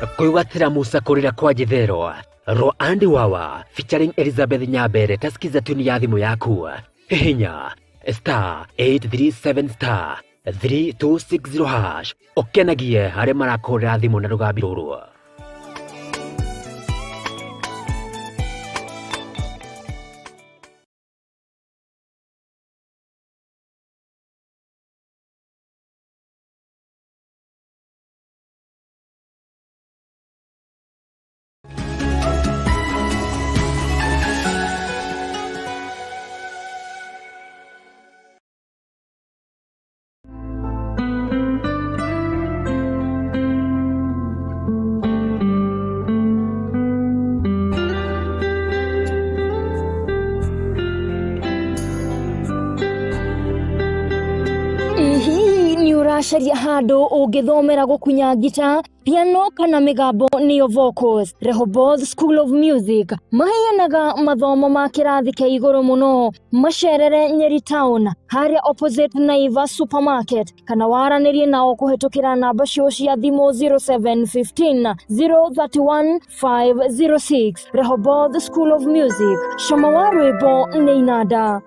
Kwĩwatĩra Musa kũrĩra kwa Jithero Ro Andy Wawa featuring Elizabeth Nyambere taskiza tuni ya thimũ yaku hihinya *837 *3260# okenagie harĩ marakũrĩra thimũ na rũgambi rũrũ. Sharia hado ugithomera gukunya gita piano kana migambo niyo vocals. Rehoboth School of Music maheyanaga mathomo ma kirathi kia iguru muno macerere Nyeri Town haria opposite Naivas Supermarket kana waranirie nao kuhetukira namba cio cia thimu 0715 031 506. Rehoboth School of Music shoma wa rwimbo ni inada.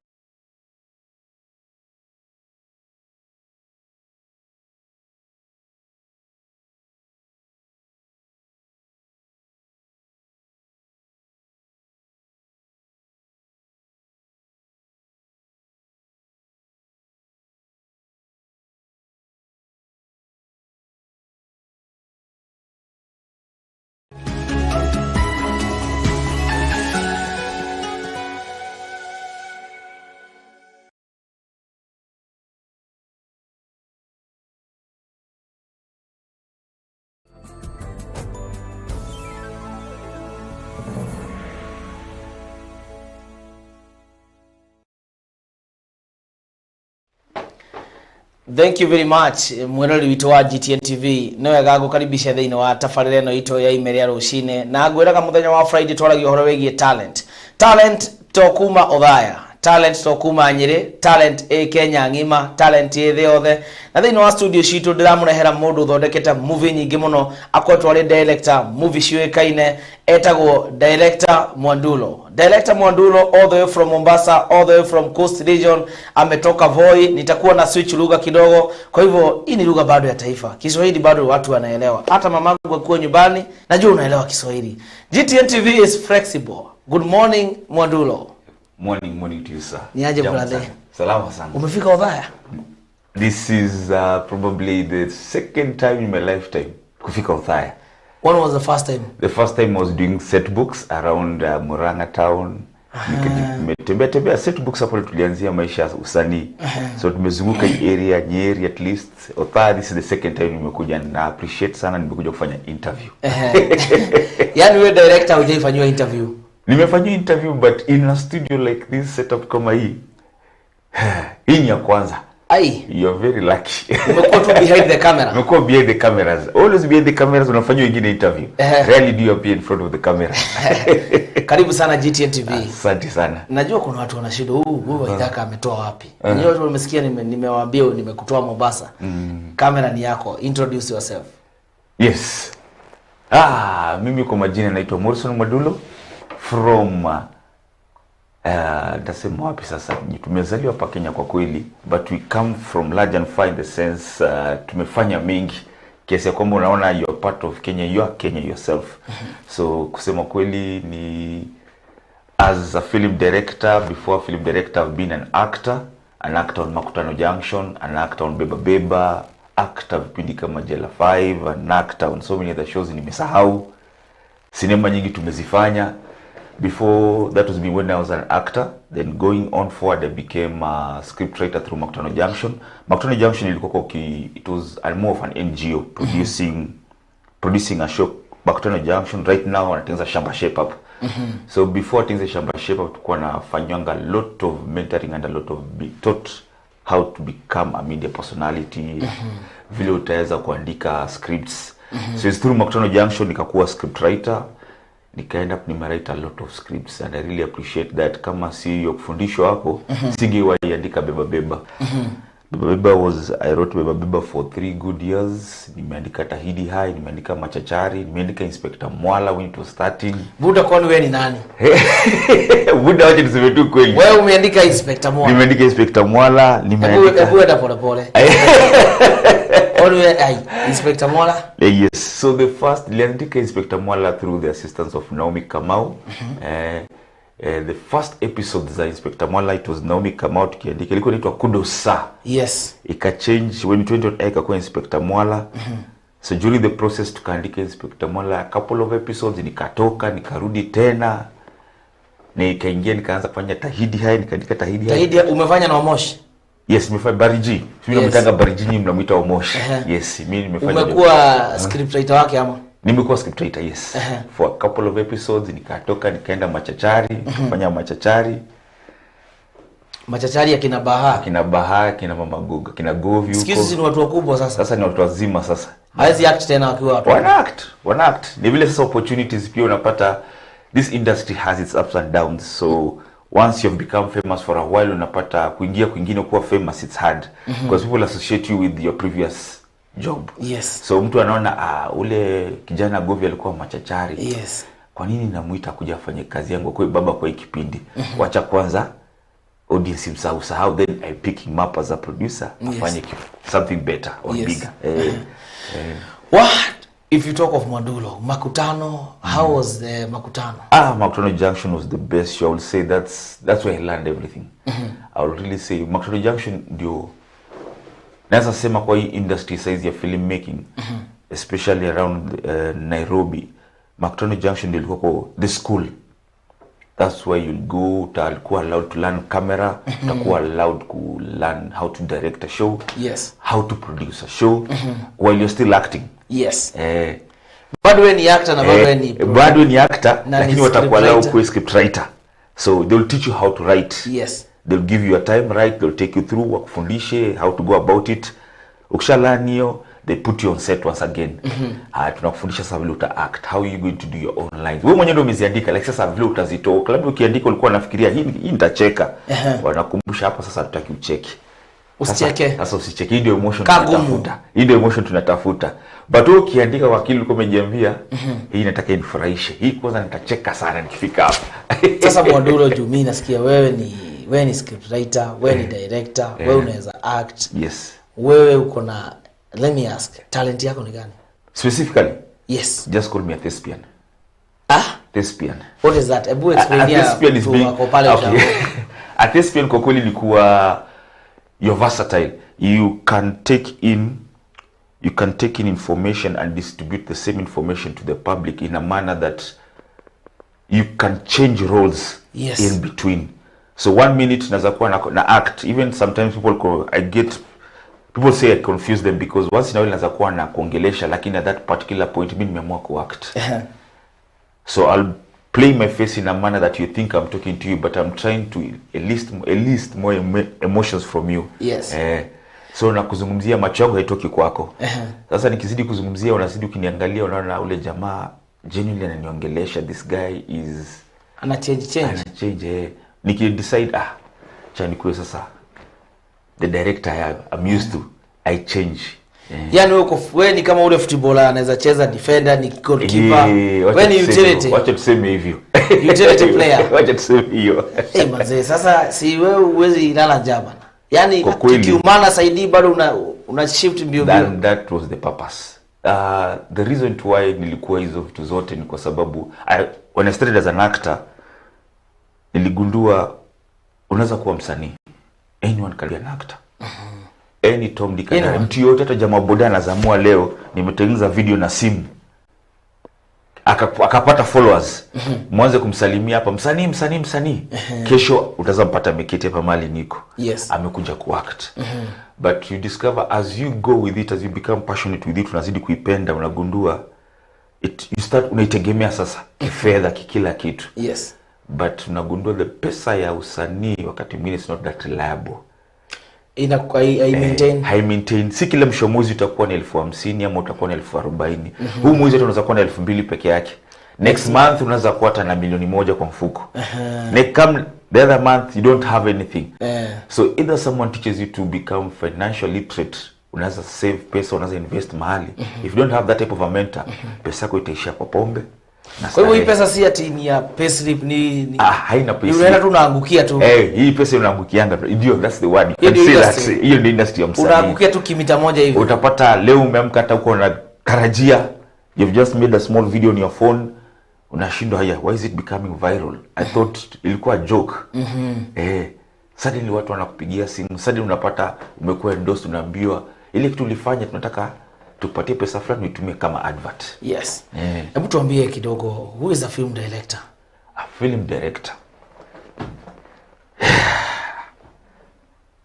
Thank you very much mwerori wito wa GTN TV no wega gukaribisha thiini wa tafarire no ito ya Ime Ria Ruciini na ngwiraga muthenya wa Friday twaragia horo wegie talent tokuma Othaya, talent tokuma Nyeri, talent Kenya ngima, talent thi yothe na thiini wa studio citu ndiramurehera mundu thondekete movie nyingi muno akwetwo ari director movie ciuikaine etagwo director MWADULO all the way from Mombasa, all the way from Coast Region, ametoka Voi. Nitakuwa na switch lugha kidogo, kwa hivyo hii ni lugha bado ya taifa. Kiswahili bado watu wanaelewa. Hata mamangu akiwa nyumbani najua unaelewa Kiswahili. GTN TV is flexible. Good morning MWADULO. Morning to you sir. Niaje brother? Salama sana. Umefika Othaya? This is probably the second time in my lifetime kufika Othaya. When was the first time? The first time I was doing set books around Murang'a town. Nimetembea set books hapo tulianzia maisha ya usanii. So tumezunguka area Nyeri at least. Othaya, this is the second time nimekuja na appreciate sana nimekuja kufanya interview. Yaani wewe director hujafanywa interview? Nimefanywa interview but in a studio like this setup kama hii. Hii ni ya kwanza. You're very lucky. Umekuwa tu behind the camera. Umekuwa behind the cameras. Always behind the cameras unafanya wengine interview. Rarely do you appear in front of the camera. Karibu sana GTN TV. Asante sana. Najua kuna watu wanashinda huyu Waithaka ametoa wapi. Najua watu wamesikia nimewaambia nimekutoa Mombasa. Kamera ni yako. Introduce yourself. Yes. Mimi kwa majina naitwa MWADULO from dasema wapi sasa, tumezaliwa hapa Kenya kwa kweli, but we come from large and far in the sense tumefanya mengi kiasi kwamba unaona you are part of Kenya, you are Kenya yourself. So kusema kweli ni as a film director, before film director I've been an actor on Makutano Junction, an actor on Beba Beba, actor vipindi kama Jela 5, an actor on so many other shows nimesahau. Sinema nyingi tumezifanya. Before that was when I was an actor, then going on forward I became a scriptwriter through Makutano Junction. Makutano Junction it was more of an NGO producing a show. Makutano Junction right now wanatengeneza Shamba Shape Up. So before things Shamba Shape Up tulikuwa nafanyanga a lot of mentoring and a lot of being taught how to become a media personality, vile utaweza kuandika scripts. So it's through Makutano Junction nikakuwa scriptwriter. Nikaenda up nimewrite a lot of scripts and I really appreciate that. Kama si hiyo kufundishwa hapo, singewahi andika Beba Beba. I wrote Beba Beba for 3 good years. Nimeandika Tahidi High, nimeandika Machachari, nimeandika Inspector Mwala when it was starting. Buda kwani wewe ni nani? Buda wacha niseme tu kweli. Wewe umeandika Inspector Mwala. Nimeandika Inspector Mwala, nimeandika Hebu enda pole pole. Inspector Mwala? Yes. So the first niliandika Inspector Mwala through the assistance of Naomi Kamau. The first episode za Inspector Mwala, it was Naomi Kamau tukiandika, ilikuwa inaitwa Kudosa. Yes. Ika change when it went on air kwa Inspector Mwala. So during the process tukaandika Inspector Mwala, a couple of episodes, nikatoka nikarudi tena, nikaingia nikaanza kufanya Tahidi High, nikaandika Tahidi High. Tahidi umefanya na Omosh? Yes, nimefanya Bariji. Mimi namtanga Bariji, nyinyi mnamuita Omosh. Yes, mimi nimefanya. Umekuwa scriptwriter wake ama? Nimekuwa scriptwriter, yes. For a couple of episodes nikatoka nikaenda Machachari, kufanya Machachari. Machachari ya kina Baha. Kina Baha, kina Mama Goga, kina Govi huko. Sikizi ni watu wakubwa sasa. Sasa ni watu wazima sasa. Hawezi act tena wakiwa watu. One act. Ni vile sasa opportunities pia unapata. This industry has its ups and downs. So once you've become famous for a while, unapata kuingia kwingine kuwa famous, it's hard. Because people associate you with your previous job. Yes. So mtu anaona ule kijana Govi alikuwa Machachari. Yes. Kwa nini namuita kuja afanye kazi yangu kwa baba kwa kipindi? Wacha kwanza audience msahau, then I pick him up as a producer, afanye something better or bigger. What if you talk of MWADULO, Makutano, how was the Makutano? Makutano Junction was the best show. I would say that's where I learned everything. I would really say Makutano Junction ndio naweza sema kwa hii industry size ya film making, especially around Nairobi, Makutano Junction ndio ilikuwa the school. That's where you'll go, utakuwa allowed to learn camera, utakuwa allowed to learn how to direct a show, how to produce a show, while you're still acting. Yes. Bado wewe ni actor na bado ni actor, lakini watakuwa allowed kuwa script writer. So they'll teach you how to write. Yes. They'll give you a time right, they'll take you through, wakufundishe how to go about it. Ukisha learn hiyo, they put you on set once again. Tunakufundisha sasa vile uta act, how you going to do your own lines. Wewe mwenyewe ndio umeziandika, like sasa vile utazitoa. Labda ukiandika ulikuwa unafikiria hii nitacheka. Wanakumbusha hapa sasa tutaki ucheki. Usicheke. Sasa usicheke, hii ndio emotion tunatafuta. Hii ndio emotion tunatafuta. But wewe ukiandika wakili ulikuwa umejiambia, hii nataka inifurahishe. Hii kwanza nitacheka sana nikifika hapa. Sasa MWADULO juu mimi nasikia wewe ni script writer, wewe ni director, wewe unaweza act. Yes. Wewe uko na, let me ask, talent yako ni gani? Specifically? Yes. Just call me a thespian. Thespian. What is that? Ebu explain a thespian is being, okay. A thespian kwa kweli ilikuwa you're versatile. You can take in information and distribute the same information to the public in a manner that you can change roles in between. So 1 minute naweza kuwa na act. Even sometimes people say I confuse them because once in a while naweza kuwa na kuongelesha, lakini at that particular point mimi nimeamua kuact. So I'll play my face in a manner that you think I'm talking to you, but I'm trying to elicit more emotions from you. Yes. So na kuzungumzia macho yangu haitoki kwako. Sasa nikizidi kuzungumzia unazidi ukiniangalia, unaona ule jamaa genuinely ananiongelesha, this guy is ana change. Nikidecide cha nikuwe sasa the director I'm used to, I change. Yani wewe ni kama ule footballer anaweza cheza defender, ni goalkeeper. Wewe ni utility. Wacha tuseme hivyo. Utility player. Wacha tuseme hiyo. Manze, sasa si wewe uwezi ilala njaa bana. Yani kiumana saidi bado una shift mbio. That was the purpose. The reason why nilikuwa hizo vitu zote ni kwa sababu when I started as an actor, niligundua unaweza kuwa msanii. Anyone can be an actor. Any Tom Dick and mtu yote, hata jamaa boda anazamua leo nimetengeneza video na simu akapata followers, mwanze kumsalimia hapa msanii. Kesho utazampata mekete hapa mali niko. Amekuja kuact. But you discover as you go with it, as you become passionate with it, unazidi kuipenda, unagundua you start unaitegemea sasa kifedha kila kitu. But unagundua the pesa ya usanii wakati mwingine is not that reliable. I maintain. Si kila mwisho mwezi utakuwa na 50,000 ama utakuwa na 40,000. Huu mwezi unaweza kuwa na 2,000 peke yake. Next month unaweza kuwa hata na 1,000,000 kwa mfuko. The other month you don't have anything. So either someone teaches you to become financially literate, unaweza save pesa, unaweza invest mahali. If you don't have that type of a mentor, pesa yako itaishia kwa pombe. Kwa hivyo hii pesa si ati ni ya payslip ni haina payslip. Unaenda tu unaangukia tu. Hii pesa unaangukianga. Ndio, that's the word. Hiyo ndio industry ya msanii. Unaangukia tu kimita moja hivi. Utapata leo umeamka hata uko na tarajia, you've just made a small video on your phone, unashindwa haya, why is it becoming viral? I thought ilikuwa a joke. Suddenly watu wanakupigia simu, suddenly unapata umekuwa endorsed, unaambiwa ile kitu ulifanya tunataka tupatie pesa fulani utumie kama advert. Yes. Hebu tuambie kidogo, who is a film director? A film director.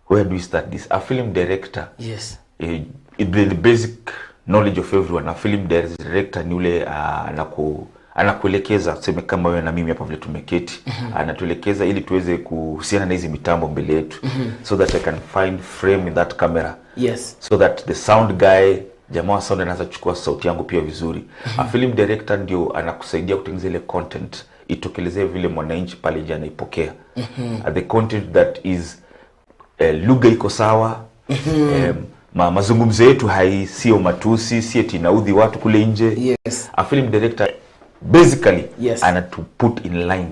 Where do we start this? A film director. Yes. The basic knowledge of everyone. A film director ni ule anakuelekeza, tuseme kama wewe na mimi hapa vile tumeketi, anatuelekeza ili tuweze kuhusiana na hizi mitambo mbele yetu, so that I can find frame in that camera. Yes. So that the sound guy, jamaa wa sound anaweza kuchukua sauti yangu pia vizuri. A film director ndio anakusaidia kutengeneza ile content itokelezee vile mwananchi pale nje anaipokea. The content that is lugha iko sawa, mazungumzo yetu sio matusi, si eti inaudhi watu kule nje. Yes. A film director basically anatu put in line,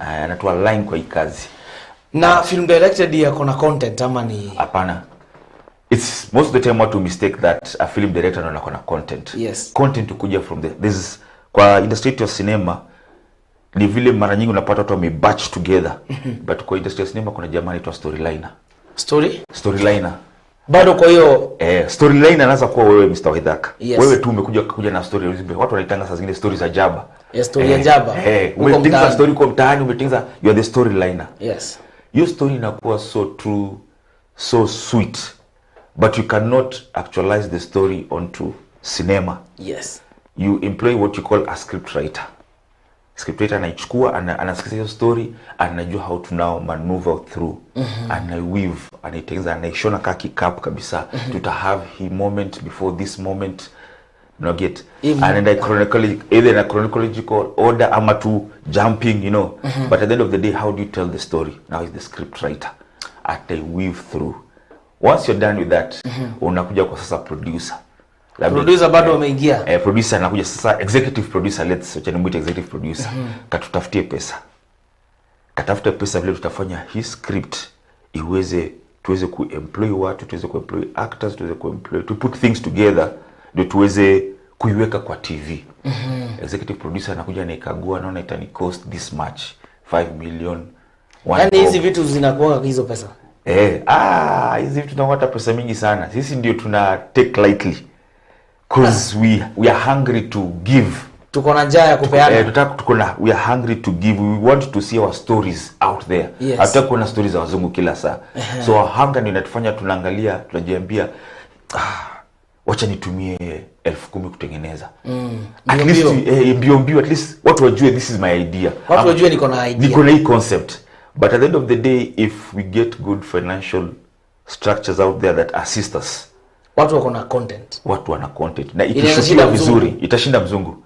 anatu align kwa kazi. Na film director dia kuna content ama ni hapana? It's most of the time what we mistake that a film director anakuwa na content. Yes. Content kuja from this is kwa industry ya cinema ni vile mara nyingi unapata watu wamebatch together. But kwa industry ya cinema kuna jamani tu storyliner. Storyliner. Bado kwa hiyo storyline anaanza kuwa wewe Mr. Waithaka. Yes. Wewe tu umekuja na story. Watu wanaitanga saa zingine stories za jaba. Story ya jaba. Umetengeneza story kwa mtaani, umetengeneza, you are the storyliner. Yes. Your story inakuwa so true, so sweet, but you cannot actualize the story onto cinema. Yes. You employ what you call a script writer. Script writer anaichukua, anasikiza hiyo story, anajua how to now maneuver through, weave, anaitengeneza, anaishona kama kikapu kabisa. To have he moment before this moment, you know, get and chronologically, either in a chronological order ama to jumping, you know. But at the end of the day, how do you tell the story? Now is the script writer at the weave through. Once you're done with that, unakuja kwa sasa producer. Producer bado ameingia. Producer anakuja sasa, executive producer, let's muite executive producer. Katutafutie pesa. Katafute pesa vile tutafanya hii script tuweze kuemploy watu, tuweze kuemploy actors, tuweze kuemploy, to put things together, ndio tuweze kuiweka kwa TV. Executive producer anakuja na ikagua, naona itani cost this much, 5 million. Yaani hizi vitu zinakuwa hizo pesa. Hizi vitu tunapata pesa mingi sana. Sisi ndio tuna take lightly. Because we are hungry to give. Tuko na njaa ya kupeana. We are hungry to give. We want to see our stories out there. Yes. Hatutaki kuona stories za wazungu kila saa. So our hunger ndio inatufanya tunaangalia, tunajiambia wacha nitumie 10,000 kutengeneza. At least mbio at least watu wajue this is my idea. Watu wajue niko na idea. Niko na hii concept. But at the end of the day, if we get good financial structures out there that assist us, watu wako na content. Watu wana content. Na ikishukiwa vizuri, itashinda mzungu.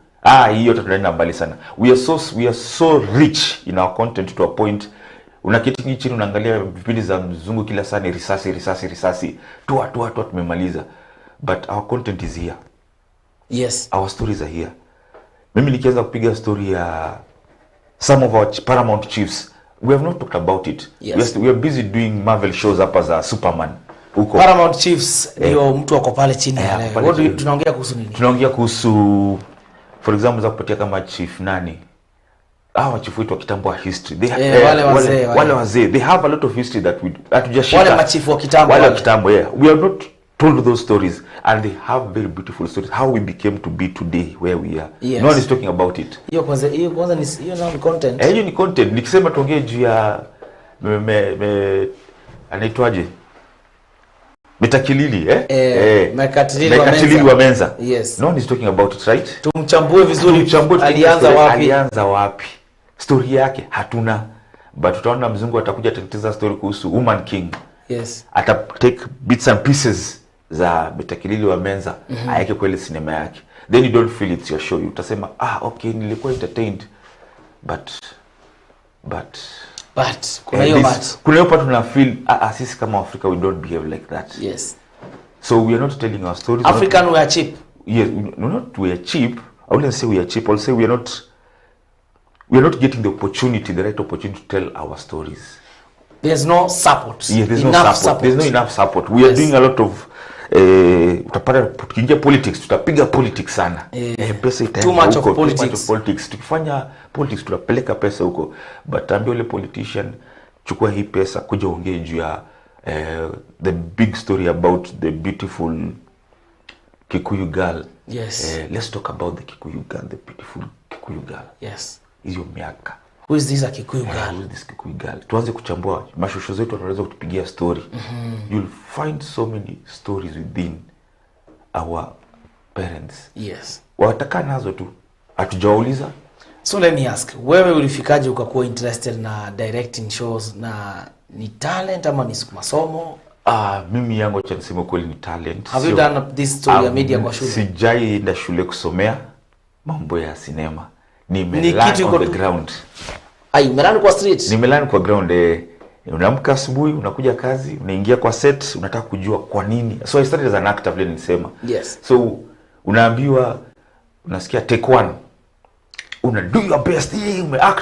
Hiyo tutaenda mbali sana. We are so rich in our content to a point. Unaketi chini unaangalia vipindi za mzungu kila saa ni risasi. Tu tumemaliza. But our content is here. Yes. Our stories are here. Mimi nikianza kupiga story ya some of our Paramount chiefs, we have not talked about it. Yes. We are busy doing Marvel shows hapa za Superman. Huko Paramount Chiefs ndio mtu wako pale chini leo. Tunaongea kuhusu nini? Tunaongea kuhusu, for example, za kupatia kama chief nani? Chief wetu wa kitambo wa history. Wale wazee. They have a lot of history that we hatujashika. Wale machifu wa kitambo. Wale wa kitambo, we are not told those stories, and they have very beautiful stories, how we became to be today where we are. Yes. No one is talking about it. Hiyo kwanza ni content. Hiyo ni content. Nikisema tuongee juu ya anaitwaje? Metakilili Mekatilili wa Menza. Yes. No one is talking about it, right? Tumchambue vizuri. Alianza wapi? Story yake hatuna. But tutaona mzungu atakuja atateza story kuhusu Woman King. Yes. Ata take bits and pieces za Metakilili wa Menza, aeke kwa ile sinema yake. Then you don't feel it's your show. Utasema okay, nilikuwa entertained. But But kuna hiyo part tuna feel sisi kama Africa we don't behave like that. Yes. So we are not telling our stories. African we are cheap. Yes, we are cheap. I wouldn't say we are cheap. I'll say we are not getting the right opportunity to tell our stories. There's no support. Yes, there's no support. There's not enough support. We are doing a lot of utapata tukiingia politics, tutapiga politics sana. Pesa itaenda too much of politics. Tukifanya politics tutapeleka pesa huko. But ambia ile politician chukua hii pesa kuja ongee juu ya the big story about the beautiful Kikuyu girl. Yes. Let's talk about the Kikuyu girl, the beautiful Kikuyu girl. Yes. Hiyo miaka. Who is this a Kikuyu girl? Who is this Kikuyu girl? Tuanze kuchambua mashosho zetu wanaweza kutupigia story. You'll find so many stories within our parents. Yes. Wataka nazo tu. Hatujauliza. So let me ask, wewe ulifikaje ukakuwa interested na directing shows, na ni talent ama ni masomo? Mimi yangu acha niseme kweli ni talent. Have you done this story ya media kwa shule? Sijaenda shule kusomea mambo ya sinema. Nimelan on the ground. Umelan kwa street? Nimelan kwa ground. Unaamka asubuhi, unakuja kazi, unaingia kwa set, unataka kujua kwa nini. So I started as an actor vile nilisema. Yes. So unaambiwa, unasikia take one. Una do your best.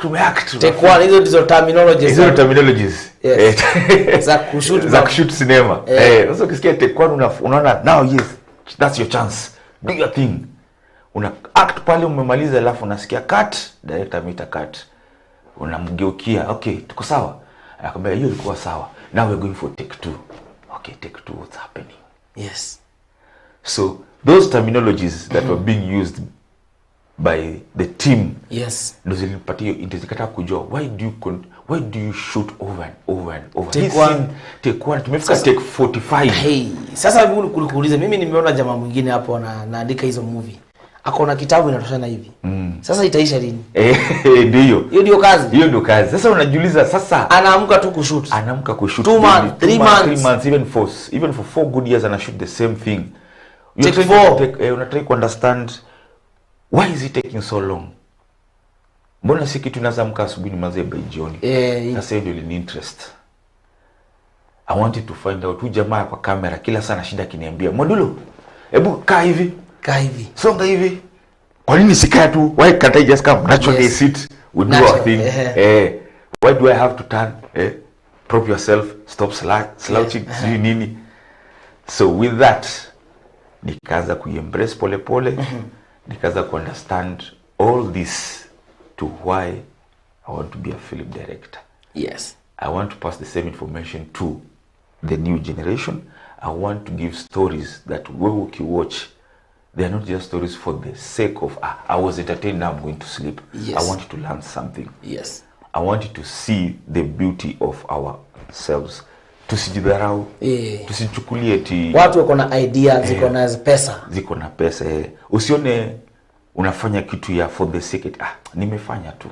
Umeact. Take one, hizo ndizo terminologies. Yes. za kushoot cinema. Sasa ukisikia take one unaona now yes, that's your chance. Do your thing. Una act pale umemaliza, alafu unasikia cut, director meter cut. Unamgeukia, okay, tuko sawa. Anakuambia hiyo ilikuwa sawa. Now we're going for take two. Okay, take two, what's happening? Yes. So those terminologies that were being used by the team, yes, ndio zilipatia intezikata kujua why do you shoot over and over. Take one tumefika take 45. Hey, sasa mimi kulikuuliza, mimi nimeona jamaa mwingine hapo anaandika hizo movie. Akona kitabu inatoshana hivi. Sasa itaisha lini? Ndio. Hiyo ndio kazi. Sasa unajiuliza sasa anaamka tu kushoot. 2 months, 3 months, even for 4 good years and shoot the same thing. Unataka ku understand why is it taking so long? Mbona si kitu nazamka asubuhi ni maze by jioni? Sasa ndio ni interest. I wanted to find out who jamaa kwa kamera kila sana shida kiniambia, "Mwadulo, hebu kaa hivi. Songa hivi." Kwa nini sikaa tu? Why can't I just come naturally sit? We do our thing. Why do I have to turn? Prop yourself, stop slouching, nini? So with that, nikaanza kuembrace pole. Nikaanza ku understand all this to why I want to be a film director. Yes. I want to pass the same information to the new generation. I want to give stories that when you watch, they are not just stories for the sake of, I was entertained, now I'm going to sleep. Yes. I want you to learn something. Yes. I want you to see the beauty of ourselves. Tusijidharau, tusichukulie eti watu wako na ideas, ziko na pesa. Usione unafanya kitu ya for the sake nimefanya tu.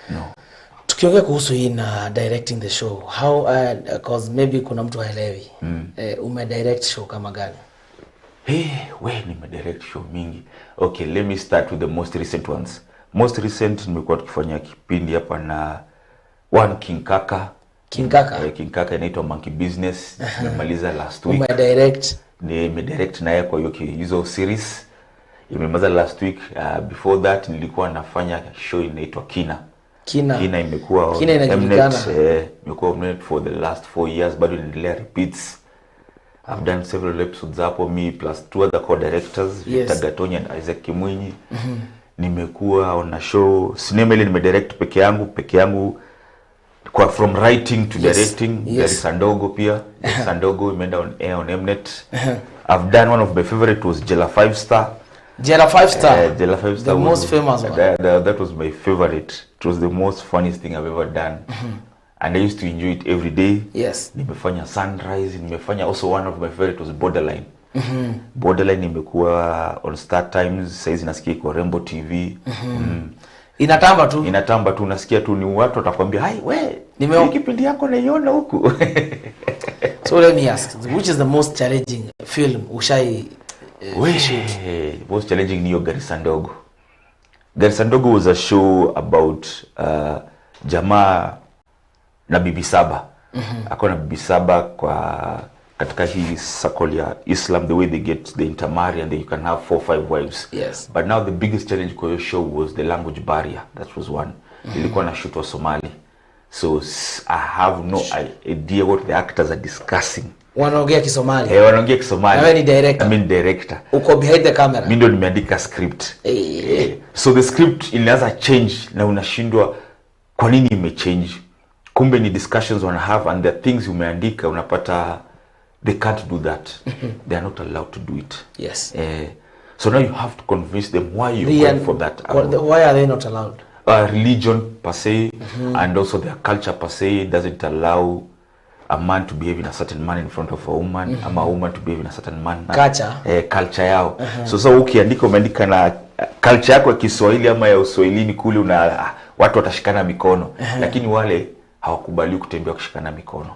No. Tukiongea kuhusu hii na directing the show, how cause maybe kuna mtu haelewi. Umedirect show kama gani? Nimedirect show mingi. Okay, let me start with the most recent ones. Most recent nimekuwa tukifanya kipindi hapa na One King Kaka inaitwa Monkey Business. Nimemaliza last week. Nimedirect naye kwa hiyo series. Nimemaliza last week. Before that nilikuwa nafanya show inaitwa Kina imekuwa Mnet, imekuwa Mnet for the last 4 years, bado inaendelea repeats. I've done several episodes hapo, me plus 2 other co-directors, Victor Gatonyi and Isaac Kimunyi. Nimekuwa on a show cinema ile nimedirect peke yangu kwa from writing to directing. Sandogo pia. Sandogo imeenda on air on Mnet. I've done one of my favorite was Jela 5 Star. Jela 5 Star. The most famous one. That was my favorite. It was the most funniest thing I've ever done. And I used to enjoy it every day. Yes. Nimefanya Sunrise, nimefanya also one of my favorite was Borderline. Borderline imekuwa on Star Times, saizi nasikia kwa Rainbow TV. Inatamba tu nasikia tu ni watu watakwambia, "Hai we, kipindi yako naiona huku." So let me ask, which is the most challenging film ushai shoot? Most challenging ni Garissa Ndogo was a show about jamaa na bibi 7. Ako na bibi 7 kwa katika hii circle ya Islam, the way they intermarry and then you can have 4 or 5 wives. Yes. But now the biggest challenge kwa hiyo show was the language barrier. That was one. Ilikuwa na shoot wa Somali. So I have no idea what the actors are discussing. Wanaongea Kisomali. Wanaongea Kisomali. Wewe ni director. I mean director. Uko behind the camera. Mimi ndo nimeandika script. So the script ilianza change na unashindwa kwa nini imechange. Kumbe ni discussions wana have and the things umeandika unapata they can't do that. They are not allowed to do it. Yes. So now you have to convince them why you're going for that. Why are they not allowed? Religion per se, and also their culture per se doesn't allow a man to behave in a certain manner in front of a woman, ama a woman to behave in a certain manner. Culture yao. So ukiandika umeandika na culture yako ya Kiswahili ama ya Uswahilini kule watu watashikana mikono, lakini wale hawakubali kutembea kushikana mikono.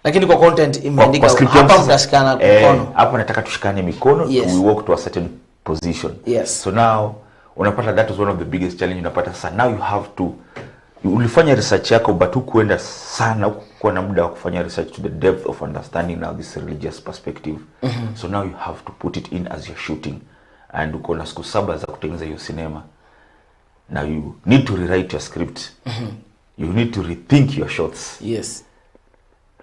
Lakini kwa content imeandika hapa mtashikana mikono. Hapa nataka tushikane mikono, we walk to a certain position. Yes. So now unapata that is one of the biggest challenge unapata sasa. Now you have to ulifanya research yako but hukuenda sana, kwa na muda wa kufanya research to the depth of understanding now this religious perspective. So now you have to put it in as you're shooting, and uko na siku 7 za kutengeneza hiyo cinema. Now you need to rewrite your script. You need to rethink your shots. Yes.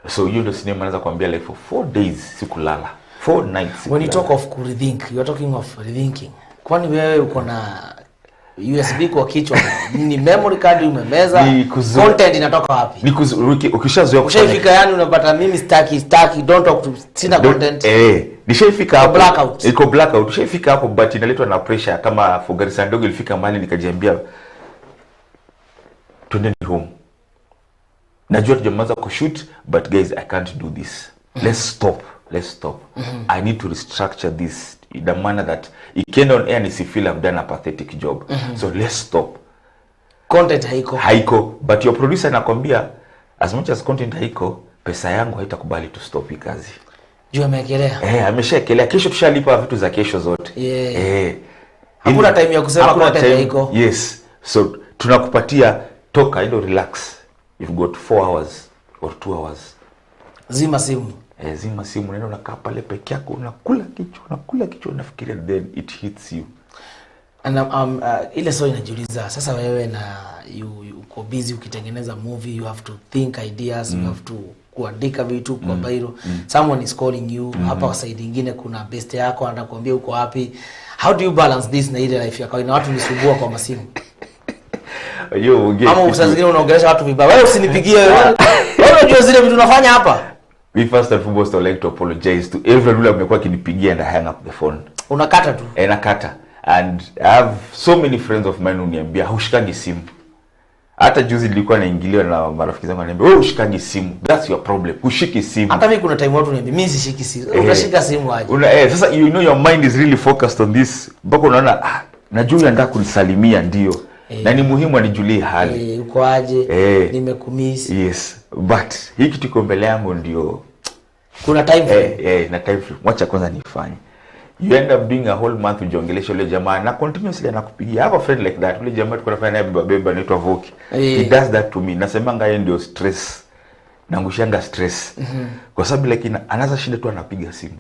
So you the cinema anaanza kuambia like for 4 days sikulala, 4 nights. When you talk of rethink, you are talking of rethinking. Kwani wewe uko na USB kwa kichwa? Ni memory card umemeza? Content inatoka wapi? Ukishazoea ushafika, yani unapata mimi staki don't talk to sina content. Nishafika hapo. Blackout. Iko blackout. Ushafika hapo but inaletwa na pressure. Kama Fogarisa ndogo ilifika mahali nikajiambia twendeni home. Najua tujamaliza kushoot but guys I can't do this. Let's stop. I need to restructure this in the manner that ikienda on air nisifeel I've done a pathetic job. So let's stop. Content haiko. But your producer anakwambia as much as content haiko, pesa yangu haitakubali to stop hii kazi. Juu ameekelea. Ameshaekelea. Kesho tushalipa vitu za kesho zote. Hakuna time ya kusema content haiko. Yes. So tunakupatia toka ile relax. You've got 4 hours or 2 hours. Zima simu. Zima simu, unaenda unakaa pale peke yako, unakula kichwa unafikiria, then it hits you. And ile so inajiuliza sasa, wewe na uko busy ukitengeneza movie, you have to think ideas, you have to kuandika vitu kwa bairo. Someone is calling you, hapa side nyingine kuna best yako anakuambia uko wapi. How do you balance this na ile life yako? Ina watu nisumbua kwa masimu. Ama saa zingine unaongelesha watu vibaya. Wewe usinipigie wewe. Wewe unajua zile vitu unafanya hapa. We first and foremost would like to apologize to everyone who amekuwa kinipigia and I hang up the phone. Unakata tu. Nakata. And I have so many friends of mine uniambia hushikagi simu. Hata juzi nilikuwa naingiliwa na marafiki zangu wananiambia wewe ushikagi simu. That's your problem. Ushiki simu. Hata mimi kuna time watu wananiambia mimi sishiki simu. Unashika simu aje? Sasa you know your mind is really focused on this. Mpaka unaona najua nataka kunisalimia ndio. Na ni muhimu anijulie hali. Uko aje? Nimekumisi. Yes. But hii kitu iko mbele yangu ndio kuna time frame. Na time frame. Wacha kwanza nifanye. You end up doing a whole month ujongelesha ile jamaa na continuously anakupigia. I have a friend like that. Ule jamaa tulikuwa tunafanya naye beba anaitwa Voki. He does that to me. Nasemanga yeye ndio stress. Nangushanga stress. Kwa sababu like anaanza shinda tu anapiga simu.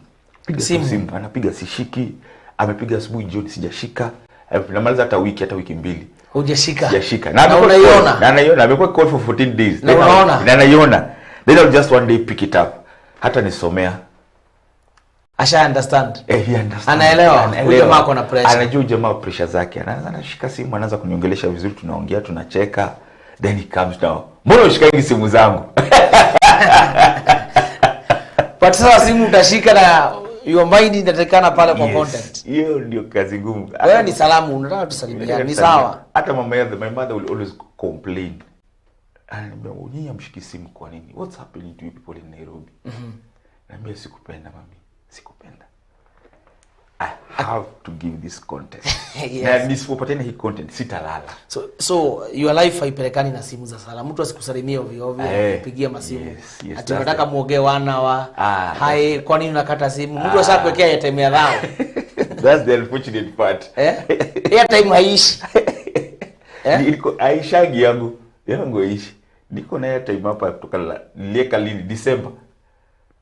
Simu. Anapiga sishiki. Amepiga asubuhi jioni sijashika. Namaliza hata wiki 2. Hujashika. Sijashika. Na unaiona. Na anaiona. Amekuwa call for 14 days. Na unaona. Na anaiona. Then I'll just one day pick it up. Hata nisomea. Asha understand. He understand. Anaelewa. Huyu jamaa ako na pressure. Anajua jamaa pressure zake. Anashika simu, anaanza kuniongelesha vizuri, tunaongea, tunacheka. Then he comes down. Mbona ushikagi simu zangu? But sasa simu utashika na your mind inatakana pale kwa content. Hiyo ndio kazi ngumu. Wewe ni salamu, unataka tusalimiane. Ni sawa. Hata my mother will always complain. Ananiambia, "Nyinyi mshiki simu kwa nini? What's happening to you people in Nairobi?" Naambia sikupenda mami. Sikupenda. I have to give this content. Na nisipopatana hii content sitalala. So your life haipelekani na simu za sala. Mtu asikusalimie ovyo ovyo, kupigia masimu. Yes, ati unataka muongee wana wa hai, kwa nini unakata simu? Mtu ashakuwekea airtime ya dhao. That's the unfortunate part. Airtime haishi. Niko aishagi yangu aishi. niko na time hapa kutoka nilieka lini December.